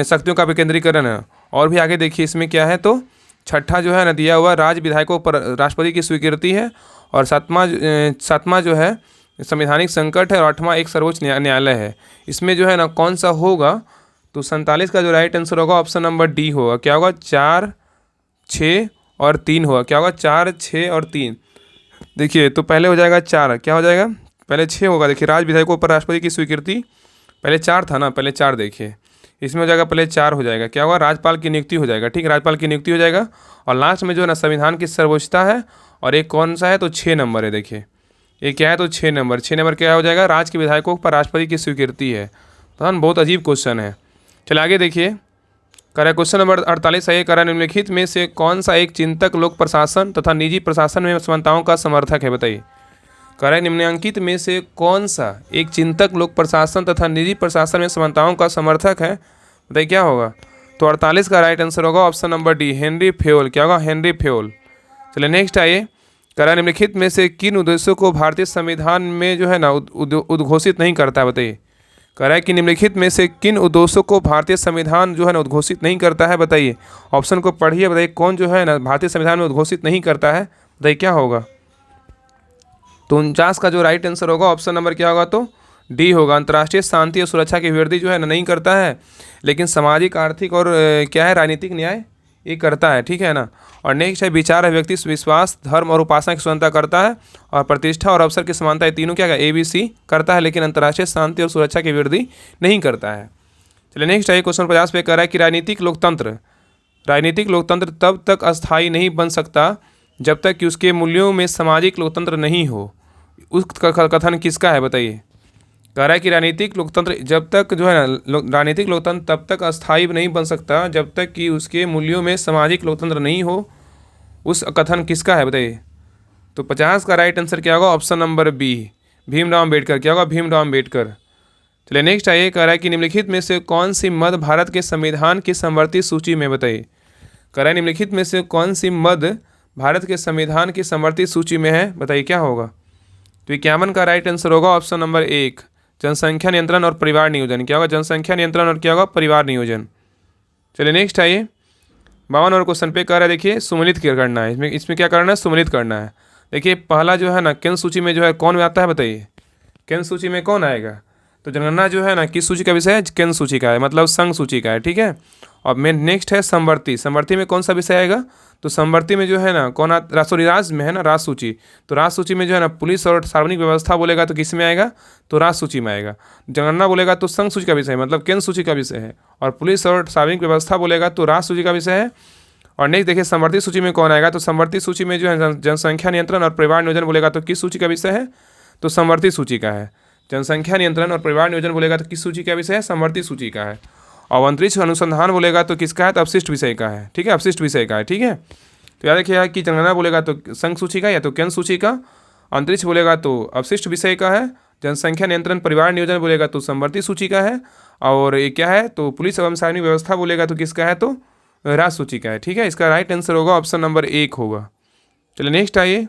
शक्तियों का विकेंद्रीकरण है। और भी आगे देखिए इसमें क्या है? तो छठा जो है ना दिया हुआ राज्य विधायकों पर राष्ट्रपति की स्वीकृति है, और सातवां जो है संवैधानिक संकट है, और 8वां एक सर्वोच्च न्यायालय है। इसमें जो है ना कौन सा होगा? तो 47 का जो राइट आंसर होगा ऑप्शन नंबर डी होगा। क्या होगा? 4, 6 और 3 होगा। क्या होगा? 4, 6 और 3। देखिए तो पहले हो जाएगा 4, क्या हो जाएगा? पहले 6 होगा। देखिए राज्य विधायकों पर राष्ट्रपति की स्वीकृति, पहले 4 था ना, पहले 4 देखिए इसमें हो जाएगा, पहले 4 हो जाएगा। क्या होगा? राज्यपाल की नियुक्ति हो जाएगा। ठीक, राज्यपाल की नियुक्ति हो जाएगा। और लास्ट में जो है ना संविधान की सर्वोच्चता है, और एक कौन सा है? तो 6 नंबर है। देखिए ये क्या है? तो 6 नंबर क्या हो जाएगा? राज्य के विधायकों पर राष्ट्रपति की स्वीकृति है। तो बहुत अजीब क्वेश्चन है। चलिए आगे देखिए, कह रहा है क्वेश्चन नंबर 48 है, कह रहा है निम्नलिखित में से कौन सा एक चिंतक लोक प्रशासन तथा निजी प्रशासन में समानताओं का समर्थक है? बताइए। कह रहा है निम्नलिखित में से कौन सा एक चिंतक लोक प्रशासन तथा निजी प्रशासन में समानताओं का समर्थक है? बताइए क्या होगा? तो 48 का राइट आंसर होगा option number D, Henry Fayol. क्या होगा? Henry Fayol. चलिए नेक्स्ट आइए, कह रहा है निम्नलिखित में से किन उद्देश्यों को भारतीय संविधान में जो है ना उद्घोषित नहीं करता है? बताइए। कह रहा है कि निम्नलिखित में से किन उद्देश्यों को भारतीय संविधान जो है ना उद्घोषित नहीं करता है? बताइए। ऑप्शन को पढ़िए, बताइए कौन जो है ना भारतीय संविधान में उद्घोषित नहीं करता है? बताइए क्या होगा? तो 49 का जो राइट आंसर होगा ऑप्शन नंबर क्या होगा? तो डी होगा। अंतर्राष्ट्रीय शांति और सुरक्षा की वृद्धि जो है ना नहीं करता है, लेकिन सामाजिक, आर्थिक और क्या है राजनीतिक न्याय ये करता है। ठीक है ना। और नेक्स्ट है विचार, व्यक्ति, विश्वास, धर्म और उपासना की स्वतंत्रता करता है, और प्रतिष्ठा और अवसर की समानता, ये तीनों क्या है? ABC करता है, लेकिन अंतर्राष्ट्रीय शांति और सुरक्षा की वृद्धि नहीं करता है। चलिए नेक्स्ट है क्वेश्चन 50 पे, कह रहा है कि राजनीतिक लोकतंत्र तब तक अस्थायी नहीं बन सकता जब तक कि उसके मूल्यों में सामाजिक लोकतंत्र नहीं हो। उस कथन किसका है बताइए। कह रहा है कि राजनीतिक लोकतंत्र जब तक जो है ना राजनीतिक लोकतंत्र तब तक अस्थायी नहीं बन सकता जब तक कि उसके मूल्यों में सामाजिक लोकतंत्र नहीं हो। उस कथन किसका है बताइए। तो 50 का राइट आंसर क्या होगा, option number B, Bhimrao Ambedkar. क्या होगा, भीमराव अम्बेडकर। चलिए नेक्स्ट आइए, कह रहा है कि निम्नलिखित में से कौन सी मद भारत के संविधान की समवर्ती सूची में बताइए। कह रहा है निम्नलिखित में से कौन सी मद भारत के संविधान की समवर्ती सूची में है, बताइए क्या होगा। तो 51 का राइट आंसर होगा ऑप्शन नंबर 1, जनसंख्या नियंत्रण और परिवार नियोजन। क्या होगा, जनसंख्या नियंत्रण और क्या होगा, परिवार नियोजन। चलिए नेक्स्ट आइए, 52 नंबर क्वेश्चन पे कह रहा है देखिए सुमेलित करना है। इसमें क्या करना है, सुमेलित करना है। देखिए पहला जो है ना केंद्र सूची में जो है कौन आता है बताइए, केंद्र सूची में कौन आएगा। तो जनगणना जो है ना किस सूची का विषय है, केंद्र सूची का है, मतलब संघ सूची का है, ठीक है। और मेन नेक्स्ट है समवर्ती। समवर्ती में कौन सा विषय आएगा, तो समवर्ती में जो है ना कौन राज में है ना राज सूची। तो राज सूची में जो है ना पुलिस और सार्वजनिक व्यवस्था बोलेगा तो किस में आएगा, तो राज सूची में आएगा। जनगणना बोलेगा तो संघ सूची का विषय है, मतलब केंद्र सूची का विषय है। और पुलिस और सार्वजनिक व्यवस्था बोलेगा तो राज सूची का विषय है। और नेक्स्ट देखिए समवर्ती सूची में कौन आएगा, तो समवर्ती सूची में जो है जनसंख्या नियंत्रण और परिवार नियोजन बोलेगा तो किस सूची का विषय है, तो समवर्ती सूची का है। जनसंख्या नियंत्रण और परिवार नियोजन बोलेगा तो किस सूची का विषय है, समवर्ती सूची का है। और अंतरिक्ष अनुसंधान बोलेगा तो किसका है, तो अपशिष्ट विषय का है, ठीक है, अपशिष्ट विषय का है, ठीक है। तो याद रखिएगा कि जनगणना बोलेगा तो संघ सूची का या तो केंद्र सूची का, अंतरिक्ष बोलेगा तो अपशिष्ट विषय का है, जनसंख्या नियंत्रण परिवार नियोजन बोलेगा तो समवर्ती सूची का है, और ये क्या है तो पुलिस एवं सार्वजनिक व्यवस्था बोलेगा तो किसका है, तो राज सूची का है, ठीक है। इसका राइट आंसर होगा ऑप्शन नंबर 1 होगा। चलिए नेक्स्ट आइए,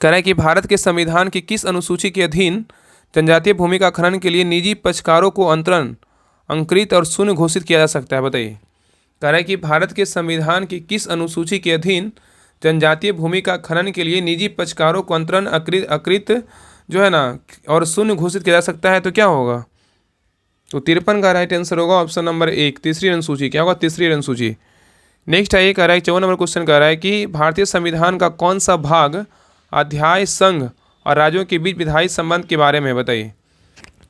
कह रहा है कि भारत के संविधान की किस अनुसूची के अधीन जनजातीय भूमि का खनन के लिए निजी पक्षकारों को अंतरण अंकृत और शून्य घोषित किया जा सकता है, बताइए। कह रहा है कि भारत के संविधान की किस अनुसूची के अधीन जनजातीय भूमि का खनन के लिए निजी पक्षकारों को अंतरण अकृत जो है ना और शून्य घोषित किया जा सकता है, तो क्या होगा। तो 53 का राइट आंसर होगा ऑप्शन नंबर 1, तीसरी अनुसूची। क्या होगा, तीसरी अनुसूची। नेक्स्ट आइए, कह रहा है 54 नंबर क्वेश्चन कह रहा है कि भारतीय संविधान का कौन सा भाग अध्याय संघ और राज्यों के बीच विधायी संबंध के बारे में बताइए।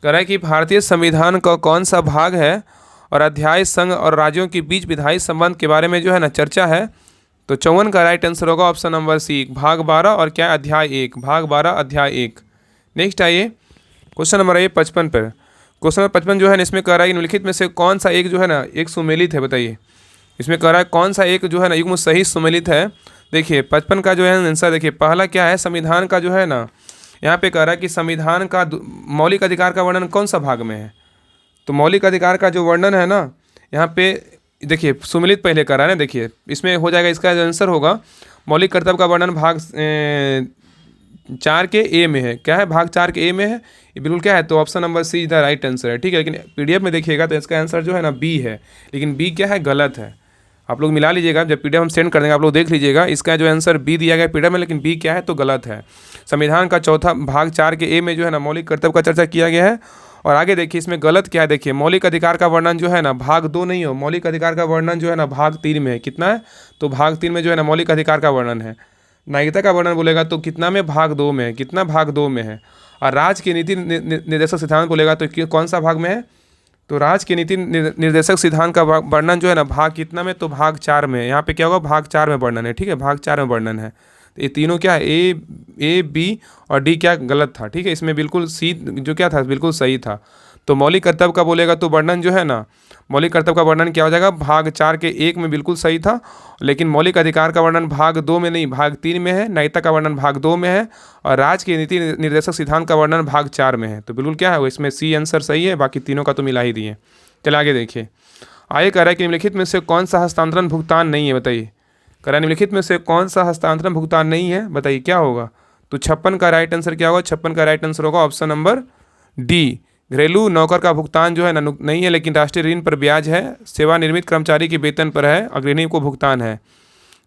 कह रहा है कि भारतीय संविधान का कौन सा भाग है और अध्याय संघ और राज्यों के बीच विधायी संबंध के बारे में जो है ना चर्चा है। तो 54 का राइट आंसर होगा ऑप्शन नंबर सी, भाग 12 और क्या अध्याय 1, भाग 12 अध्याय 1। नेक्स्ट आइए क्वेश्चन नंबर आइए 55 पर। क्वेश्चन नंबर 55 जो है ना इसमें कह रहा है कि निम्नलिखित में से कौन सा एक जो है ना एक सुमेलित है, बताइए। इसमें कह रहा है कौन सा एक जो है ना युग्म सही सुमेलित है। देखिए 55 का जो है आंसर देखिए पहला क्या है, संविधान का जो है ना यहाँ पे कह रहा है कि संविधान का मौलिक अधिकार का वर्णन कौन सा भाग में है। तो मौलिक अधिकार का जो वर्णन है ना यहाँ पे देखिए सुमेलित पहले कर रहा है ना, देखिए इसमें हो जाएगा, इसका जो आंसर होगा मौलिक कर्तव्य का वर्णन भाग 4 के ए में है। क्या है, भाग 4 के ए में है, ये बिल्कुल क्या है, तो option number see the right answer है, ठीक है। लेकिन पीडीएफ में देखिएगा तो इसका आंसर जो है ना बी है, लेकिन बी क्या है, गलत है। आप लोग मिला लीजिएगा, जब पीडीएफ हम सेंड कर देंगे आप लोग देख लीजिएगा, इसका जो आंसर बी दिया गया पीडीएफ में, लेकिन बी क्या है, तो गलत है। संविधान का चौथा भाग 4 के ए में जो है ना मौलिक कर्तव्य का चर्चा किया गया है। और आगे देखिए इसमें गलत क्या है, देखिए मौलिक अधिकार का वर्णन जो है ना भाग 2 नहीं हो, मौलिक अधिकार का वर्णन जो है ना भाग 3 में है। कितना है, तो भाग 3 में जो है ना मौलिक अधिकार का वर्णन है। नागरिकता का वर्णन बोलेगा तो कितना में, भाग 2 में है। कितना, भाग 2 में है। और राज्य के नीति निर्देशक सिद्धांत बोलेगा तो कौन सा भाग में है, तो राज्य के नीति निर्देशक सिद्धांत का वर्णन जो है ना भाग कितना में, तो भाग 4 में। यहाँ पे क्या होगा, भाग 4 में वर्णन है, ठीक है, भाग 4 में वर्णन है। तो ये तीनों क्या है, ए बी और डी क्या गलत था, ठीक है। इसमें बिल्कुल सी जो क्या था बिल्कुल सही था। तो मौलिक कर्तव्य का बोलेगा तो वर्णन जो है ना, मौलिक कर्तव्य का वर्णन क्या हो जाएगा, भाग 4 के 1 में बिल्कुल सही था। लेकिन मौलिक अधिकार का वर्णन भाग 2 में नहीं, भाग 3 में है। नागरिकता का वर्णन भाग 2 में है। और राज्य के नीति निर्देशक सिद्धांत का वर्णन भाग 4 में है। तो बिल्कुल क्या है वो, इसमें सी आंसर सही है, बाकी तीनों का तो मिला ही दिए। चलिए आगे देखिए, आगे कह रहा है कि निम्नलिखित में से कौन सा हस्तांतरण भुगतान नहीं है, बताइए। कह रहा है निम्नलिखित में से कौन सा हस्तांतरण भुगतान नहीं है, बताइए क्या होगा। तो 56 का राइट आंसर क्या होगा, 56 का राइट आंसर होगा ऑप्शन नंबर डी, घरेलू नौकर का भुगतान जो है ना नहीं है, लेकिन राष्ट्रीय ऋण पर ब्याज है। सेवानिवृत्त कर्मचारी के वेतन पर है, अग्रणी को भुगतान है।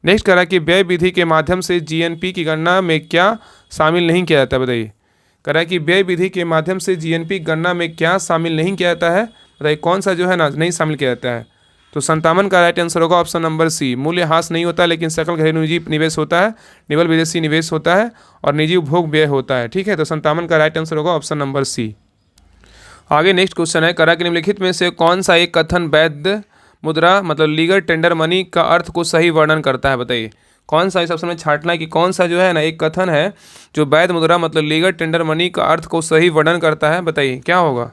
नेक्स्ट कह रहा है कि व्यय विधि के माध्यम से जीएनपी की गणना में क्या शामिल नहीं किया जाता है, बताइए। कह रहा है कि व्यय विधि के माध्यम से जीएनपी गणना में क्या शामिल नहीं किया जाता है, बताइए कौन सा जो है ना नहीं शामिल किया जाता है। तो 57 का राइट आंसर होगा ऑप्शन नंबर सी, मूल्य ह्रास नहीं होता, लेकिन सकल घरेलू निजी निवेश होता है, निवल विदेशी निवेश होता है और निजी उपभोग व्यय होता है, ठीक है। तो 57 का राइट आंसर होगा ऑप्शन नंबर सी। आगे नेक्स्ट क्वेश्चन है, करा कि निम्नलिखित में से कौन सा एक कथन वैध मुद्रा मतलब लीगल टेंडर मनी का अर्थ को सही वर्णन करता है, बताइए। कौन सा इस ऑप्शन में छांटना है कि कौन सा जो है ना एक कथन है जो वैध मुद्रा मतलब लीगल टेंडर मनी का अर्थ को सही वर्णन करता है, बताइए क्या होगा।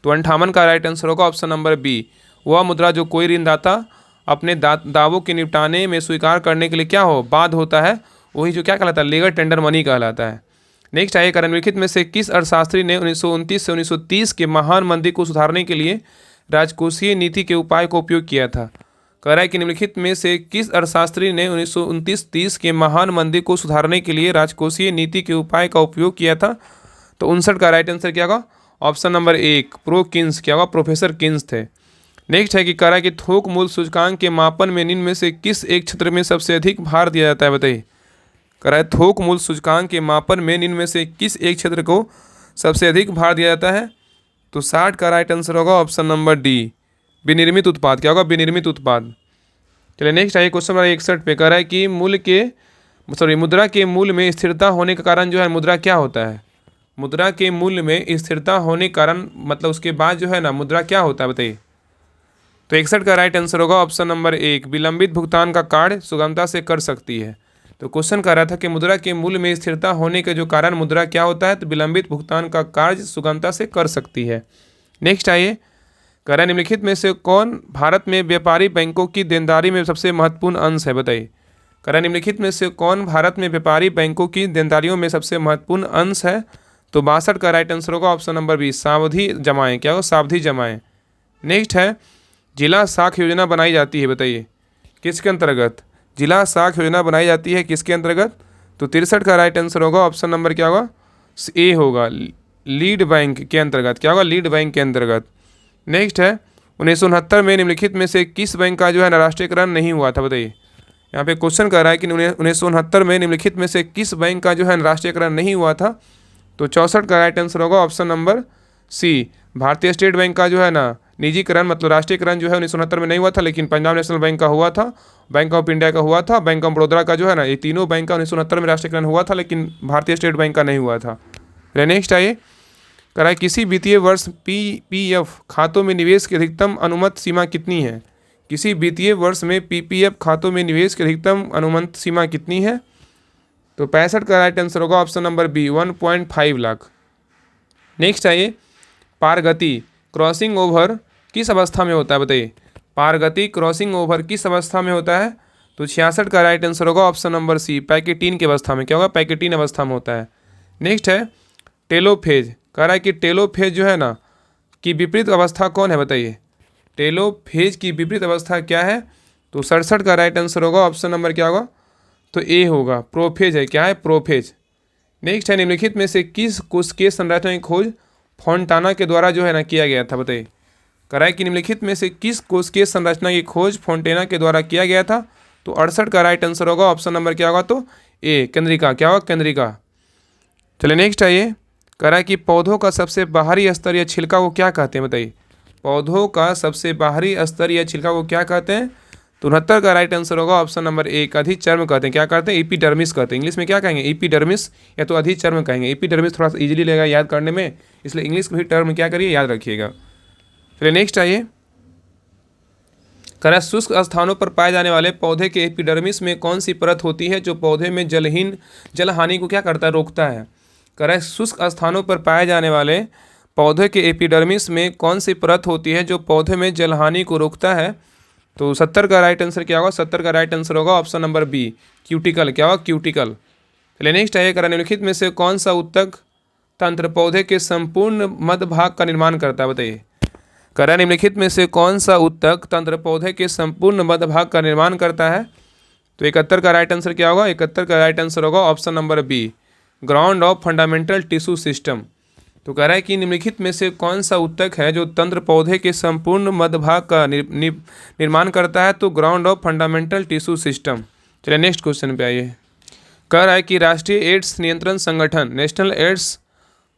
तो 58 का राइट आंसर होगा ऑप्शन नंबर बी, वह मुद्रा जो कोई ऋणदाता अपने दावों के निपटाने में स्वीकार करने के लिए क्या हो बाध्य होता है, वही जो क्या कहलाता है लीगल टेंडर मनी कहलाता है। नेक्स्ट आइए, निम्नलिखित में से किस अर्थशास्त्री ने 1929 से 1930 के महान मंदी को सुधारने के लिए राजकोषीय नीति के उपाय को उपयोग किया था। कह रहा है कि निम्नलिखित में से किस अर्थशास्त्री ने 1929-30 के महान मंदी को सुधारने के लिए राजकोषीय नीति के उपाय का उपयोग किया था। तो 59 का राइट आंसर क्या होगा, ऑप्शन नंबर एक किन्स क्या होगा, प्रोफेसर किन्स थे। नेक्स्ट है कि कह रहा है कि थोक मूल्य सूचकांक के मापन में निम्न में से किस एक क्षेत्र में सबसे अधिक भार दिया जाता है, बताइए। कह रहा है थोक मूल्य सूचकांक के मापन में निम्न में से किस एक क्षेत्र को सबसे अधिक भार दिया जाता है। तो 60 का राइट आंसर होगा ऑप्शन नंबर डी, विनिर्मित उत्पाद क्या होगा, विनिर्मित उत्पाद। चलिए नेक्स्ट आइए क्वेश्चन नंबर 61 पे कह रहा है कि मुद्रा के मूल्य में स्थिरता होने का कारण जो है मुद्रा क्या होता है। मुद्रा के मूल्य में स्थिरता होने के कारण मतलब उसके बाद जो है ना मुद्रा क्या होता है, बताइए। तो 61 का राइट आंसर होगा ऑप्शन नंबर एक, विलंबित भुगतान का कार्य सुगमता से कर सकती है। तो क्वेश्चन कह रहा था कि मुद्रा के मूल्य में स्थिरता होने के जो कारण मुद्रा क्या होता है, तो विलंबित भुगतान का कार्य सुगमता से कर सकती है। नेक्स्ट आइए, कह रहा है निम्नलिखित में से कौन भारत में व्यापारी बैंकों की देनदारी में सबसे महत्वपूर्ण अंश है, बताइए। कह रहा है निम्नलिखित में से कौन भारत में व्यापारी बैंकों की देनदारियों में सबसे महत्वपूर्ण अंश है। तो 62 का राइट आंसर होगा ऑप्शन नंबर बी, सावधि जमाएं क्या होगा, सावधि जमाएं। नेक्स्ट है, जिला साख योजना बनाई जाती है, बताइए किसके अंतर्गत। जिला साख योजना बनाई जाती है किसके अंतर्गत। तो 63 का राइट आंसर होगा ऑप्शन नंबर क्या होगा, ए होगा, लीड बैंक के अंतर्गत क्या होगा, लीड बैंक के अंतर्गत। नेक्स्ट है, 1969 में निम्नलिखित में से किस बैंक का जो है ना राष्ट्रीयकरण नहीं हुआ था, बताइए। यहाँ पे क्वेश्चन कर रहा है कि 1969 में निम्नलिखित में से किस बैंक का जो है राष्ट्रीयकरण नहीं हुआ था। तो 64 का राइट आंसर होगा ऑप्शन नंबर सी, भारतीय स्टेट बैंक का जो है ना निजीकरण मतलब राष्ट्रीयकरण जो है 1969 में नहीं हुआ था, लेकिन पंजाब नेशनल बैंक का हुआ था, बैंक ऑफ इंडिया का हुआ था, बैंक ऑफ बड़ौदा का जो है ना, ये तीनों बैंक का 1969 में राष्ट्रीयकरण हुआ था, लेकिन भारतीय स्टेट बैंक का नहीं हुआ था। नेक्स्ट आइए, कह रहा है किसी वित्तीय वर्ष पीपीएफ खातों में निवेश की अधिकतम अनुमत सीमा कितनी है। किसी वित्तीय वर्ष में पीपीएफ खातों में निवेश की अधिकतम अनुमत सीमा कितनी है। तो 65 का राइट आंसर होगा option number B, 1.5 lakh. Next आइए, पारगति क्रॉसिंग ओवर किस अवस्था में होता है, बताइए। पारगति क्रॉसिंग ओवर किस अवस्था में होता है। तो 66 का राइट आंसर होगा ऑप्शन नंबर सी, पैकेटीन की अवस्था में क्या होगा, पैकेटीन अवस्था में होता है। नेक्स्ट है, टेलोफेज कह रहा है कि टेलोफेज जो है ना की विपरीत अवस्था कौन है, बताइए। टेलोफेज की विपरीत अवस्था क्या है। तो 67 का राइट आंसर होगा ऑप्शन नंबर क्या होगा, तो ए होगा, प्रोफेज है क्या है, प्रोफेज। नेक्स्ट है, निम्नलिखित में से किस कोशिकीय संरचना की खोज फोंटाना के द्वारा जो है ना किया गया था, बताइए। कह रहा है कि निम्नलिखित में से किस कोशिकीय संरचना की खोज फोंटेना के द्वारा किया गया था। तो 68 का राइट आंसर होगा ऑप्शन नंबर क्या होगा, तो ए, केंद्रिका क्या होगा, केंद्रिका। चलिए नेक्स्ट आइए, कह रहा है कि पौधों का सबसे बाहरी स्तर या छिलका को क्या कहते हैं, बताइए। पौधों का सबसे बाहरी स्तर या छिलका को क्या कहते हैं। तो 69 का राइट आंसर होगा ऑप्शन नंबर एक, अधिचर्म कहते हैं, क्या कहते हैं, एपिडर्मिस कहते हैं। इंग्लिश में क्या कहेंगे, एपिडर्मिस या तो अधिचर्म कहेंगे। एपिडर्मिस थोड़ा सा इजीली लगेगा याद करने में, इसलिए इंग्लिश में भी टर्म क्या करिए, याद रखिएगा। चलिए नेक्स्ट आइए, कह रहा है शुष्क स्थानों पर पाए जाने वाले पौधे के एपिडर्मिस में कौन सी परत होती है जो पौधे में जल हानि को क्या करता है, रोकता है। कह रहा है शुष्क स्थानों पर पाए जाने वाले पौधे के एपिडर्मिस में कौन सी परत होती है जो पौधे में जलहानि को रोकता है। तो 70 का राइट आंसर क्या होगा, 70 का राइट आंसर होगा ऑप्शन नंबर बी, क्यूटिकल क्या होगा, क्यूटिकल। चलिए नेक्स्ट आइए, कह रहा है निम्नलिखित में से कौन सा उत्तक तंत्र पौधे के संपूर्ण मध्य भाग का निर्माण करता है, बताइए। कह रहा है निम्नलिखित में से कौन सा उत्तक तंत्र पौधे के संपूर्ण मध्य भाग का निर्माण करता है। तो 71 का राइट आंसर क्या होगा, 71 का राइट आंसर होगा option number B, ground of fundamental tissue system. तो कह रहा है कि निम्नलिखित में से कौन सा उत्तक है जो तंत्र पौधे के संपूर्ण मध्य भाग का निर्माण करता है। तो ground of fundamental tissue system. चलिए नेक्स्ट क्वेश्चन पे आइए, कह रहा है कि राष्ट्रीय एड्स नियंत्रण संगठन national AIDS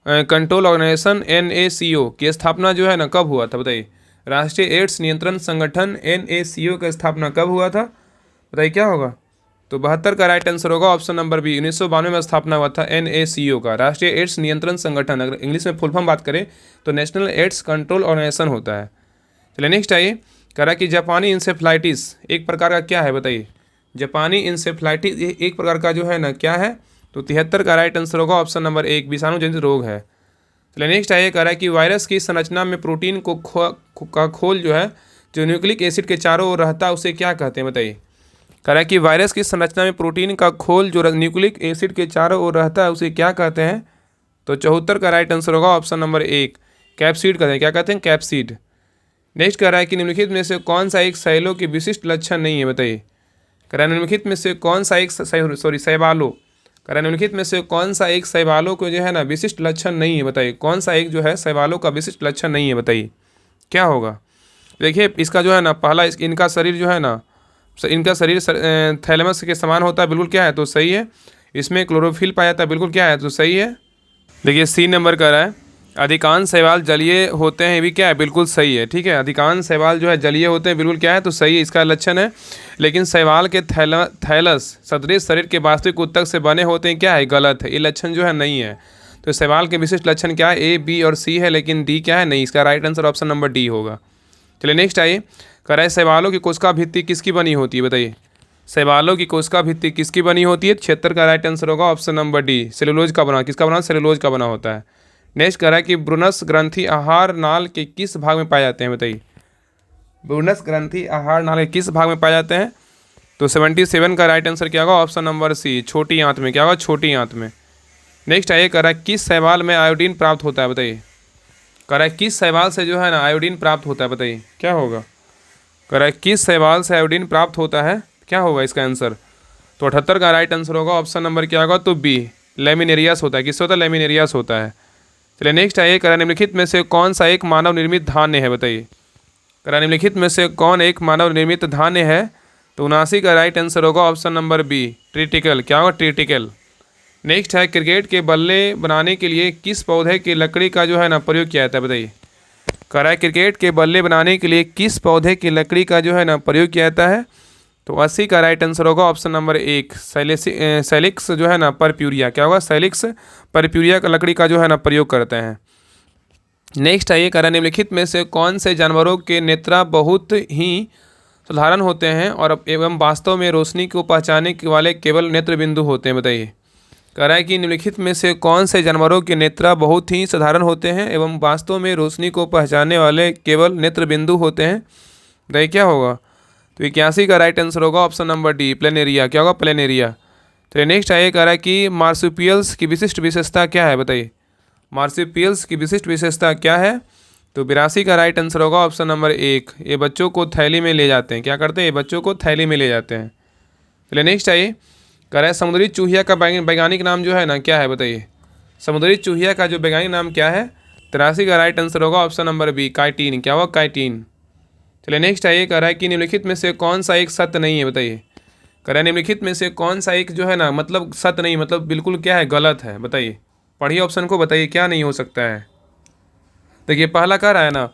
control organisation NACO की स्थापना जो है ना कब हुआ था, बताइए। राष्ट्रीय एड्स नियंत्रण संगठन NACO की स्थापना कब हुआ था, बताइए क्या होगा। तो 72 का राइट आंसर होगा ऑप्शन नंबर बी, 1992 में स्थापना हुआ था NACO का, राष्ट्रीय एड्स नियंत्रण संगठन। अगर इंग्लिश में फुल फॉर्म बात करें तो नेशनल एड्स कंट्रोल ऑर्गेनाइजेशन होता है। चलिए नेक्स्ट आइए, कह रहा है कि जापानी इंसेफ्लाइटिस एक प्रकार का क्या है, बताइए। जापानी इंसेफ्लाइटिस एक प्रकार का जो है ना क्या है, तो 73 का राइट आंसर होगा ऑप्शन नंबर 1, विषाणु जनित रोग है। चलिए नेक्स्ट आइए, कह रहा है कि वायरस की संरचना में प्रोटीन का खोल जो है, जो न्यूक्लिक एसिड के चारों ओर रहता है, उसे क्या कहते हैं बताइए। कह रहा है कि वायरस की संरचना में प्रोटीन का खोल जो न्यूक्लिक एसिड के चारों ओर रहता है, उसे क्या कहते हैं, तो 74 का राइट आंसर होगा ऑप्शन नंबर 1, कैप्सिड कहते हैं। क्या कहते हैं, कैप्सिड। नेक्स्ट कह रहा है कि निम्नलिखित में से कौन सा एक शैलों के विशिष्ट लक्षण नहीं है बताइए। कह रहा है निम्नलिखित में से कौन सा एक शैवालों, कह रहा है निम्नलिखित में से कौन सा एक शैवालों को जो है ना विशिष्ट लक्षण नहीं है बताइए। कौन सा एक जो है शैवालों का विशिष्ट लक्षण नहीं है बताइए, क्या होगा। देखिए इसका जो है ना पहला, इनका शरीर जो है ना, इनका शरीर थैलेमस के समान होता है, बिल्कुल क्या है, तो सही है। इसमें क्लोरोफिल पाया जाता है, बिल्कुल क्या है, तो सही है। देखिए सी नंबर कर रहा है, अधिकांश शैवाल जलीय होते हैं, भी क्या है, बिल्कुल सही है। ठीक है, अधिकांश शैवाल जो है जलीय होते हैं, बिल्कुल क्या है, तो सही है, इसका लक्षण है। लेकिन शैवाल के थैलस सदृश शरीर के वास्तविक ऊतक से बने होते हैं, क्या है, गलत है, ये लक्षण जो है नहीं है। तो शैवाल के विशिष्ट लक्षण क्या है, ए, बी और सी है, लेकिन डी क्या है, नहीं। इसका right answer option number D होगा। चलिए नेक्स्ट आइए, कह रहा है शैवालों की कोशिका भित्ति किसकी बनी होती है बताइए। शैवालों की कोशिका भित्ति किसकी बनी होती है, 76 का राइट आंसर होगा ऑप्शन नंबर डी, सेलुलोज का बना। किसका बना, सेलुलोज का बना होता है। नेक्स्ट कह रहा है कि ब्रूनस ग्रंथि आहार नाल के किस भाग में पाए जाते हैं बताइए। ब्रूनस ग्रंथि आहार नाल के किस भाग में पाए जाते हैं, तो 77 का राइट आंसर क्या होगा, ऑप्शन नंबर सी, छोटी आंत में। क्या होगा, छोटी आंत में। नेक्स्ट आइए, कह रहा है किस शैवाल में आयोडीन प्राप्त होता है बताइए। कह रहा है किस शैवाल से जो है ना आयोडीन प्राप्त होता है बताइए, क्या होगा। कह रहा है किस शैवाल से आयोडीन प्राप्त होता है, क्या होगा इसका आंसर, तो 78 का राइट आंसर होगा ऑप्शन नंबर क्या होगा, तो बी, लेमिनेरियस होता है। किससे होता है, लेमिनेरियस होता है। चलिए नेक्स्ट आइए, कह रहा है निम्नलिखित में से कौन सा एक मानव निर्मित धान्य है बताइए। कह रहा है निम्नलिखित में से कौन एक मानव निर्मित धान्य है, तो 79 का राइट आंसर होगा ऑप्शन नंबर बी, ट्रिटिकल। क्या होगा, ट्रिटिकल। नेक्स्ट है, क्रिकेट के बल्ले बनाने के लिए किस पौधे की लकड़ी का जो है ना प्रयोग किया जाता है बताइए। कह रहा है क्रिकेट के बल्ले बनाने के लिए किस पौधे की लकड़ी का जो है ना प्रयोग किया जाता है, तो 80 का राइट आंसर होगा ऑप्शन नंबर 1, सैलिक्स जो है ना परप्यूरिया। क्या होगा, सैलिक्स परप्यूरिया का लकड़ी का जो है ना प्रयोग करते हैं। नेक्स्ट आइए, कह रहा है निम्नलिखित में से कौन से जानवरों के नेत्र बहुत ही साधारण होते हैं और एवं वास्तव में रोशनी को पहचानने वाले केवल नेत्र बिंदु होते हैं बताइए। कह रहा है कि निम्नलिखित में से कौन से जानवरों के नेत्र बहुत ही साधारण होते हैं एवं वास्तव में रोशनी को पहचानने वाले केवल नेत्र बिंदु होते हैं, बताइए क्या होगा। तो 81 का राइट आंसर होगा ऑप्शन नंबर डी, प्लेनेरिया। क्या होगा, प्लेनेरिया। तो नेक्स्ट आइए, कह रहा है कि मार्सुपियल्स की विशिष्ट विशेषता क्या है बताइए। मार्सुपियल्स की विशिष्ट विशेषता क्या है, तो 82 का राइट आंसर होगा ऑप्शन नंबर 1, ये बच्चों को थैली में ले जाते हैं। क्या करते हैं, ये बच्चों को थैली में ले जाते हैं। चलिए नेक्स्ट आइए, कह रहा है समुद्री चूहिया का वैज्ञानिक नाम जो है ना क्या है बताइए। समुद्री चूहिया का जो वैज्ञानिक नाम क्या है, 83 का राइट आंसर होगा ऑप्शन नंबर बी, काइटीन। क्या होगा, काइटीन। चलिए नेक्स्ट आइए, कह रहा है कि निम्नलिखित में से कौन सा एक सत्य नहीं है बताइए। कह रहा है निम्नलिखित में से कौन सा एक जो है ना मतलब सत्य नहीं, मतलब बिल्कुल क्या है, गलत है, बताइए। पढ़िए ऑप्शन को, बताइए क्या नहीं हो सकता है। देखिए पहला कह रहा है ना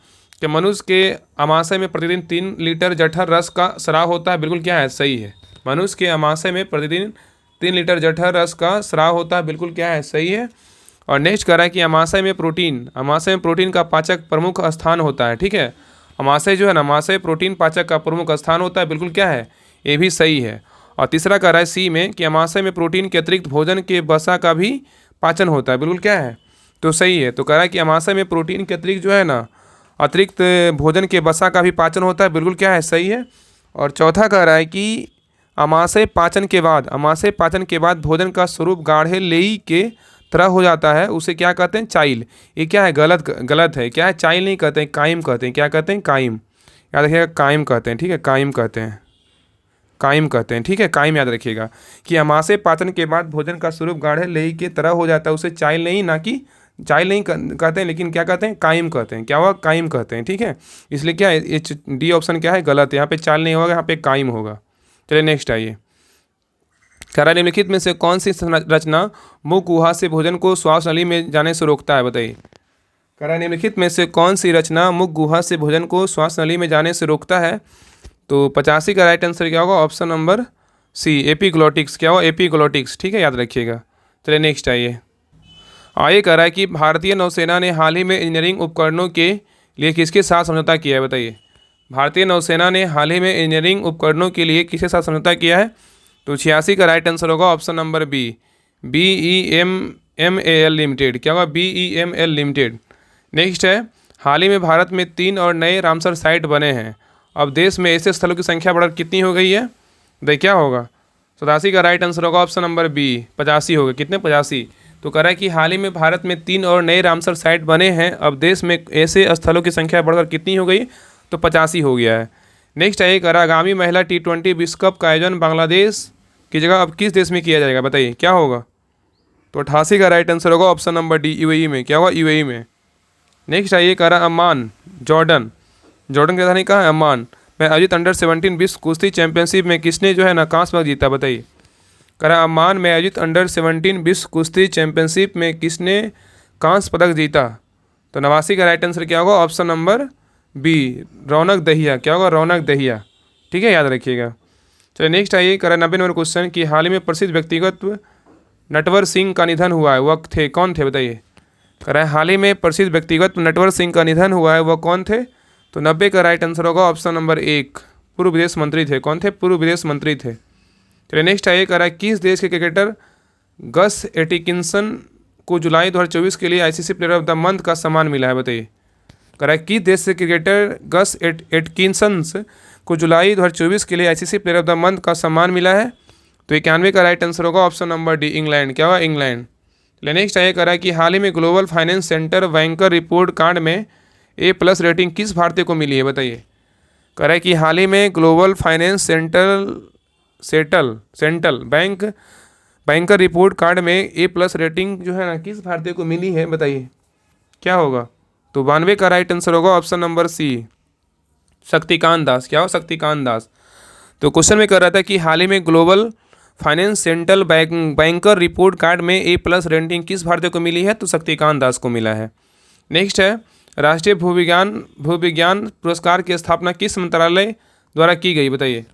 कि मनुष्य के आमाशय में प्रतिदिन 3 लीटर जठर रस का स्राव होता है, बिल्कुल क्या है, सही है। मनुष्य के आमाशय में प्रतिदिन 3 लीटर जठर रस का स्राव होता है, बिल्कुल क्या है, सही है। और नेक्स्ट कह रहा है कि आमाशय में प्रोटीन का पाचक प्रमुख स्थान होता है। ठीक है, आमाशय जो है ना, आमाशय प्रोटीन पाचक का प्रमुख स्थान होता है, बिल्कुल क्या है, ये भी सही है। और तीसरा कह रहा है सी में कि आमाशय में प्रोटीन के अतिरिक्त भोजन के वसा का भी पाचन होता है, बिल्कुल क्या है, तो सही है। तो कह रहा है कि आमाशय में प्रोटीन के अतिरिक्त जो है ना अतिरिक्त भोजन के वसा का भी पाचन होता है, बिल्कुल क्या है, सही है। और चौथा कह रहा है कि आमाशय पाचन के बाद भोजन का स्वरूप गाढ़े लेई के तरह हो जाता है, उसे क्या कहते हैं, चाइल। ये क्या है, गलत है। क्या है, चाइल नहीं कहते हैं, काइम कहते हैं। क्या कहते हैं, काइम। याद रखिएगा, काइम कहते हैं। ठीक है, काइम कहते हैं। ठीक है, काइम याद रखिएगा कि आमाशय पाचन के बाद भोजन का स्वरूप गाढ़े लेई के तरह हो जाता है, उसे चाइल नहीं, ना कि चाइल नहीं कहते हैं, लेकिन क्या कहते हैं, काइम कहते हैं। क्या हुआ, काइम कहते हैं। ठीक है, इसलिए क्या है, ये डी ऑप्शन क्या है, गलत है। यहाँ पे चाइल नहीं होगा, यहाँ पे काइम होगा। चलिए नेक्स्ट आइए, कह रहा है निम्नलिखित में से कौन सी रचना मुख गुहा से भोजन को श्वास नली में जाने से रोकता है बताइए। कह रहा है निम्नलिखित में से कौन सी रचना मुख गुहा से भोजन को श्वास नली में जाने से रोकता है, तो 85 का राइट आंसर क्या होगा, ऑप्शन नंबर सी, एपीग्लोटिक्स। क्या होगा, एपीग्लोटिक्स। ठीक है, याद रखिएगा। चलिए नेक्स्ट आइए, कह रहा है कि भारतीय नौसेना ने हाल ही में इंजीनियरिंग उपकरणों के लिए किसके साथ समझौता किया है बताइए। भारतीय नौसेना ने हाल ही में इंजीनियरिंग उपकरणों के लिए किसके साथ समझौता किया है, तो 86 का राइट आंसर होगा ऑप्शन नंबर BEMMAL लिमिटेड। क्या होगा? BEML limited. नेक्स्ट है, हाल ही में भारत में 3 और नए रामसर साइट बने हैं। अब देश में ऐसे स्थलों की संख्या बढ़कर कितनी हो गई है? देखिए क्या होगा? 87 का राइट आंसर होगा ऑप्शन नंबर बी, 85 होगा। कितने? 85। तो कह रहा है कि हाल ही में भारत में 3 और नए रामसर साइट बने हैं। अब देश में ऐसे स्थलों की संख्या बढ़कर कितनी हो गई? तो 85 हो गया है। नेक्स्ट है, कह रहा आगामी महिला T20 विश्व कप का आयोजन बांग्लादेश की जगह अब किस देश में किया जाएगा? बताइए क्या होगा? तो 88 का राइट आंसर होगा ऑप्शन नंबर डी, UAE में। क्या होगा? UAE में। नेक्स्ट आइए, कह रहा अम्मान, जॉर्डन की राजधानी कहाँ है? अम्मान में आयोजित अंडर-17 विश्व कुश्ती चैंपियनशिप में किसने जो है ना कांस्य पदक जीता? बताइए। कह रहा अम्मान में आयोजित अंडर-17 विश्व कुश्ती चैंपियनशिप में किसने कांस्य पदक जीता? तो 89 का राइट आंसर क्या होगा? ऑप्शन नंबर बी, रौनक दहिया। क्या होगा? रौनक दहिया। ठीक है, याद रखिएगा। चलिए नेक्स्ट आइए, कह रहा 90 नंबर क्वेश्चन कि हाल ही में प्रसिद्ध व्यक्तिगत नटवर सिंह का निधन हुआ है, वह थे कौन थे? बताइए। कह रहा है हाल ही में प्रसिद्ध व्यक्तिगत नटवर सिंह का निधन हुआ है, वह कौन थे? तो 90 का राइट आंसर होगा ऑप्शन नंबर 1, पूर्व विदेश मंत्री थे। कौन थे? पूर्व विदेश मंत्री थे। चलिए नेक्स्ट आइए, कह रहा है किस देश के क्रिकेटर गस एटिकिंसन को जुलाई 2024 के लिए ICC player of the month का सम्मान मिला है? बताइए। कह रहा है किस देश से क्रिकेटर गस एटकिंसन्स को जुलाई 2024 के लिए ICC player of the month का सम्मान मिला है? तो 91 का राइट आंसर होगा ऑप्शन नंबर डी, इंग्लैंड। क्या होगा? इंग्लैंड। नेक्स्ट आइए, कह रहा है कि हाल ही में global finance centre banker report card में A+ रेटिंग किस भारतीय को मिली है? बताइए। कह रहा है कि हाल ही में global finance central banker report card में A+ रेटिंग जो है ना किस भारतीय को मिली है? बताइए क्या होगा? तो 92 का राइट आंसर होगा ऑप्शन नंबर सी, शक्तिकांत दास। क्या हो? शक्तिकांत दास। तो क्वेश्चन में कह रहा था कि हाल ही में global finance central banker report card में A+ रेटिंग किस भारतीय को मिली है? तो शक्तिकांत दास को मिला है। नेक्स्ट है, राष्ट्रीय भूविज्ञान पुरस्कार की स्थापना किस मंत्रालय द्वारा की गई? बताइए।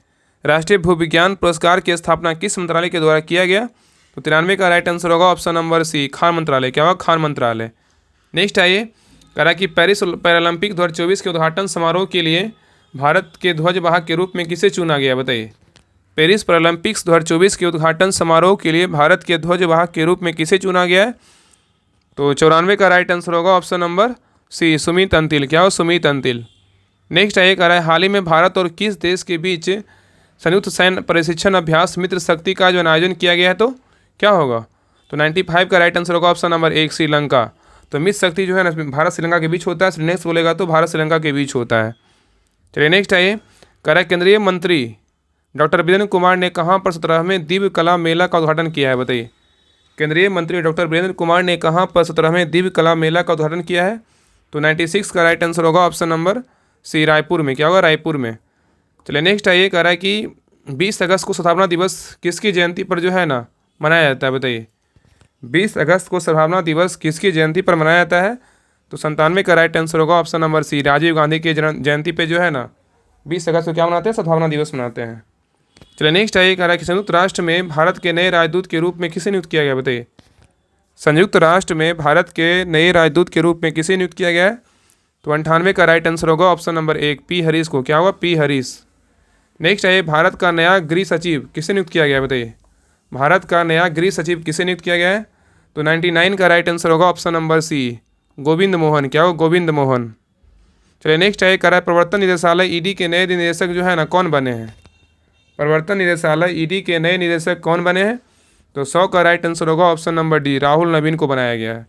राष्ट्रीय भूविज्ञान पुरस्कार की स्थापना किस मंत्रालय के द्वारा किया गया? तो 93 का राइट आंसर होगा ऑप्शन नंबर सी, खान मंत्रालय। क्या होगा? खान मंत्रालय। नेक्स्ट आइए, कह रहा कि पेरिस पैरालंपिक 2024 के उद्घाटन समारोह के लिए भारत के ध्वजवाहक के रूप में किसे चुना गया? बताइए। पेरिस पैरालंपिक्स 2024 के उद्घाटन समारोह के लिए भारत के ध्वजवाहक के रूप में किसे चुना गया है? तो 94 का राइट आंसर होगा option number C, Sumit Antil. क्या हो? सुमित अंतिल। नेक्स्ट आइए, कह रहा है हाल ही में भारत और किस देश के बीच संयुक्त सैन्य प्रशिक्षण अभ्यास मित्र शक्ति का जो आयोजन किया गया है? तो क्या होगा? तो 95 का राइट आंसर होगा ऑप्शन नंबर 1, श्रीलंका। तो मित्र शक्ति जो है ना भारत श्रीलंका के बीच होता है। नेक्स्ट बोलेगा तो भारत श्रीलंका के बीच होता है। चलिए नेक्स्ट आइए, कह रहा है केंद्रीय मंत्री डॉक्टर वीरेंद्र कुमार ने कहाँ पर 17वें दिव्य कला मेला का उद्घाटन किया है? बताइए। केंद्रीय मंत्री डॉक्टर वीरेंद्र कुमार ने कहाँ पर 17वें दिव्य कला मेला का उद्घाटन किया है? तो 96 का राइट आंसर होगा ऑप्शन नंबर सी, रायपुर में। क्या होगा? रायपुर में। चलिए नेक्स्ट आइए, कह रहा है कि 20 अगस्त को स्थापना दिवस किसकी जयंती पर जो है ना मनाया जाता है? बताइए। 20 अगस्त को स्थापना दिवस किसकी जयंती पर मनाया जाता है? तो 97 का राइट आंसर होगा option number C, Rajiv Gandhi की जयंती पे जो है ना 20 अगस्त को क्या मनाते हैं? सद्भावना दिवस मनाते हैं। चलिए नेक्स्ट आइए, कह रहा है कि संयुक्त राष्ट्र में भारत के नए राजदूत के रूप में किसे नियुक्त किया गया? बताइए। संयुक्त राष्ट्र में भारत के नए राजदूत के रूप में किसे नियुक्त किया गया है? तो 98 का राइट आंसर होगा ऑप्शन नंबर 1, पी हरीश को। क्या होगा? पी हरीश। नेक्स्ट आइए, भारत का नया गृह सचिव किसे नियुक्त किया गया है? बताइए। भारत का नया गृह सचिव किसे नियुक्त किया गया है? तो 99 का राइट आंसर होगा option number C, Govind Mohan. क्या होगा? गोविंद मोहन। चलिए नेक्स्ट आइए, कह रहा है प्रवर्तन निदेशालय ईडी के नए निदेशक जो है ना कौन बने हैं? प्रवर्तन निदेशालय ईडी के नए निदेशक कौन बने हैं? तो 100 का राइट आंसर होगा ऑप्शन नंबर डी, राहुल नवीन को बनाया गया है।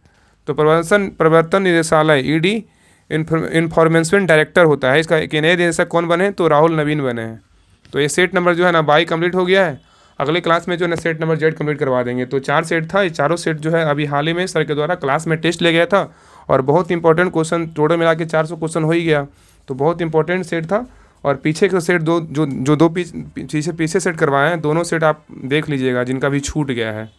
तो प्रवर्तन निदेशालय ईडी इन्फॉर्मेशन डायरेक्टर होता है, इसका के नए निदेशक कौन बने? तो राहुल नवीन बने हैं। तो ये सेट नंबर जो है ना 22 कंप्लीट हो गया है। अगले क्लास में जो है ना सेट नंबर Z कंप्लीट करवा देंगे। तो 4 सेट था, ये चारों सेट जो है अभी हाल ही में सर के द्वारा क्लास में टेस्ट ले गया था और बहुत इंपॉर्टेंट क्वेश्चन, टोटल मिला के 400 क्वेश्चन हो ही गया। तो बहुत इंपॉर्टेंट सेट था। और पीछे का सेट दो पीछे सेट करवाए हैं, दोनों सेट आप देख लीजिएगा जिनका भी छूट गया है।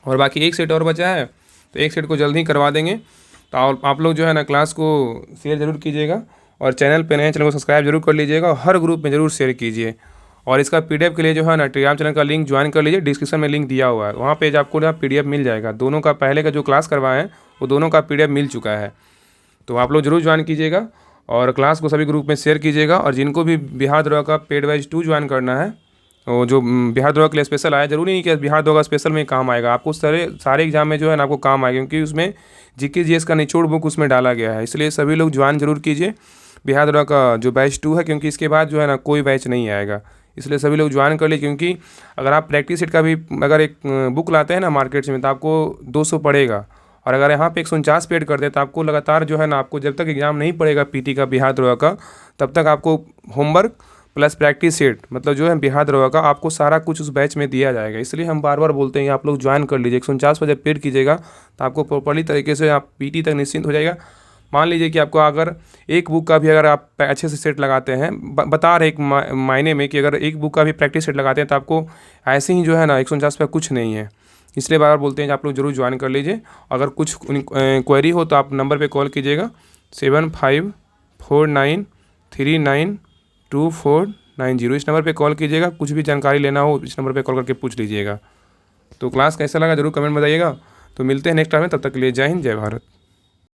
और बाकी एक सेट और बचा है, तो एक सेट को जल्द ही करवा देंगे। तो आप लोग जो है ना क्लास को शेयर ज़रूर कीजिएगा और चैनल पे नए चैनल को सब्सक्राइब जरूर कर लीजिएगा और हर ग्रुप में ज़रूर शेयर कीजिए। और इसका PDF के लिए जो है ना टेलीग्राम चैनल का लिंक ज्वाइन कर लीजिए, डिस्क्रिप्शन में लिंक दिया हुआ है, वहाँ पे आपको ना PDF मिल जाएगा। दोनों का पहले का जो क्लास करवाए हैं वो दोनों का PDF मिल चुका है। तो आप लोग जरूर ज्वाइन कीजिएगा और क्लास को सभी ग्रुप में शेयर कीजिएगा। और जिनको भी बिहार दरोगा का पेड बैच 2 ज्वाइन करना है, वो जो बिहार दरोगा के लिए स्पेशल आया, जरूरी नहीं कि बिहार दरोगा स्पेशल में काम आएगा, आपको सारे सारे एग्जाम में जो है ना आपको काम आएगा, क्योंकि उसमें जीके जीएस का निचोड़ बुक उसमें डाला गया है। इसलिए सभी लोग ज्वाइन जरूर कीजिए बिहार दरोगा का जो बैच 2 है, क्योंकि इसके बाद जो है ना कोई बैच नहीं आएगा। इसलिए सभी लोग ज्वाइन कर लिए, क्योंकि अगर आप प्रैक्टिस सेट का भी अगर एक बुक लाते हैं ना मार्केट से में, तो आपको 200 पड़ेगा, और अगर यहाँ पे 149 पेड कर दे तो आपको लगातार जो है ना, आपको जब तक एग्ज़ाम नहीं पड़ेगा पीटी का बिहार दरोगा का, तब तक आपको होमवर्क प्लस प्रैक्टिस सेट मतलब जो है बिहार दरोगा का आपको सारा कुछ उस बैच में दिया जाएगा। इसलिए हम बार बार बोलते हैं आप लोग ज्वाइन कर लीजिए। 149 पर जब पेड कीजिएगा तो आपको प्रॉपर्ली तरीके से आप पीटी तक निश्चिंत हो जाएगा। मान लीजिए कि आपको अगर एक बुक का भी अगर आप अच्छे से सेट लगाते हैं, बता रहे एक मायने में कि अगर एक बुक का भी प्रैक्टिस सेट लगाते हैं तो आपको ऐसे ही जो है ना 149 पर कुछ नहीं है। इसलिए बार बार बोलते हैं कि आप लोग जरूर ज्वाइन कर लीजिए। अगर कुछ क्वेरी हो तो आप नंबर पे कॉल कीजिएगा 7549392490। इस नंबर पे कॉल कीजिएगा, कुछ भी जानकारी लेना हो इस नंबर पे कॉल करके पूछ लीजिएगा। तो क्लास कैसा लगा जरूर कमेंट में बताइएगा। तो मिलते हैं नेक्स्ट टाइम में, तब तक के लिए जय हिंद जय भारत।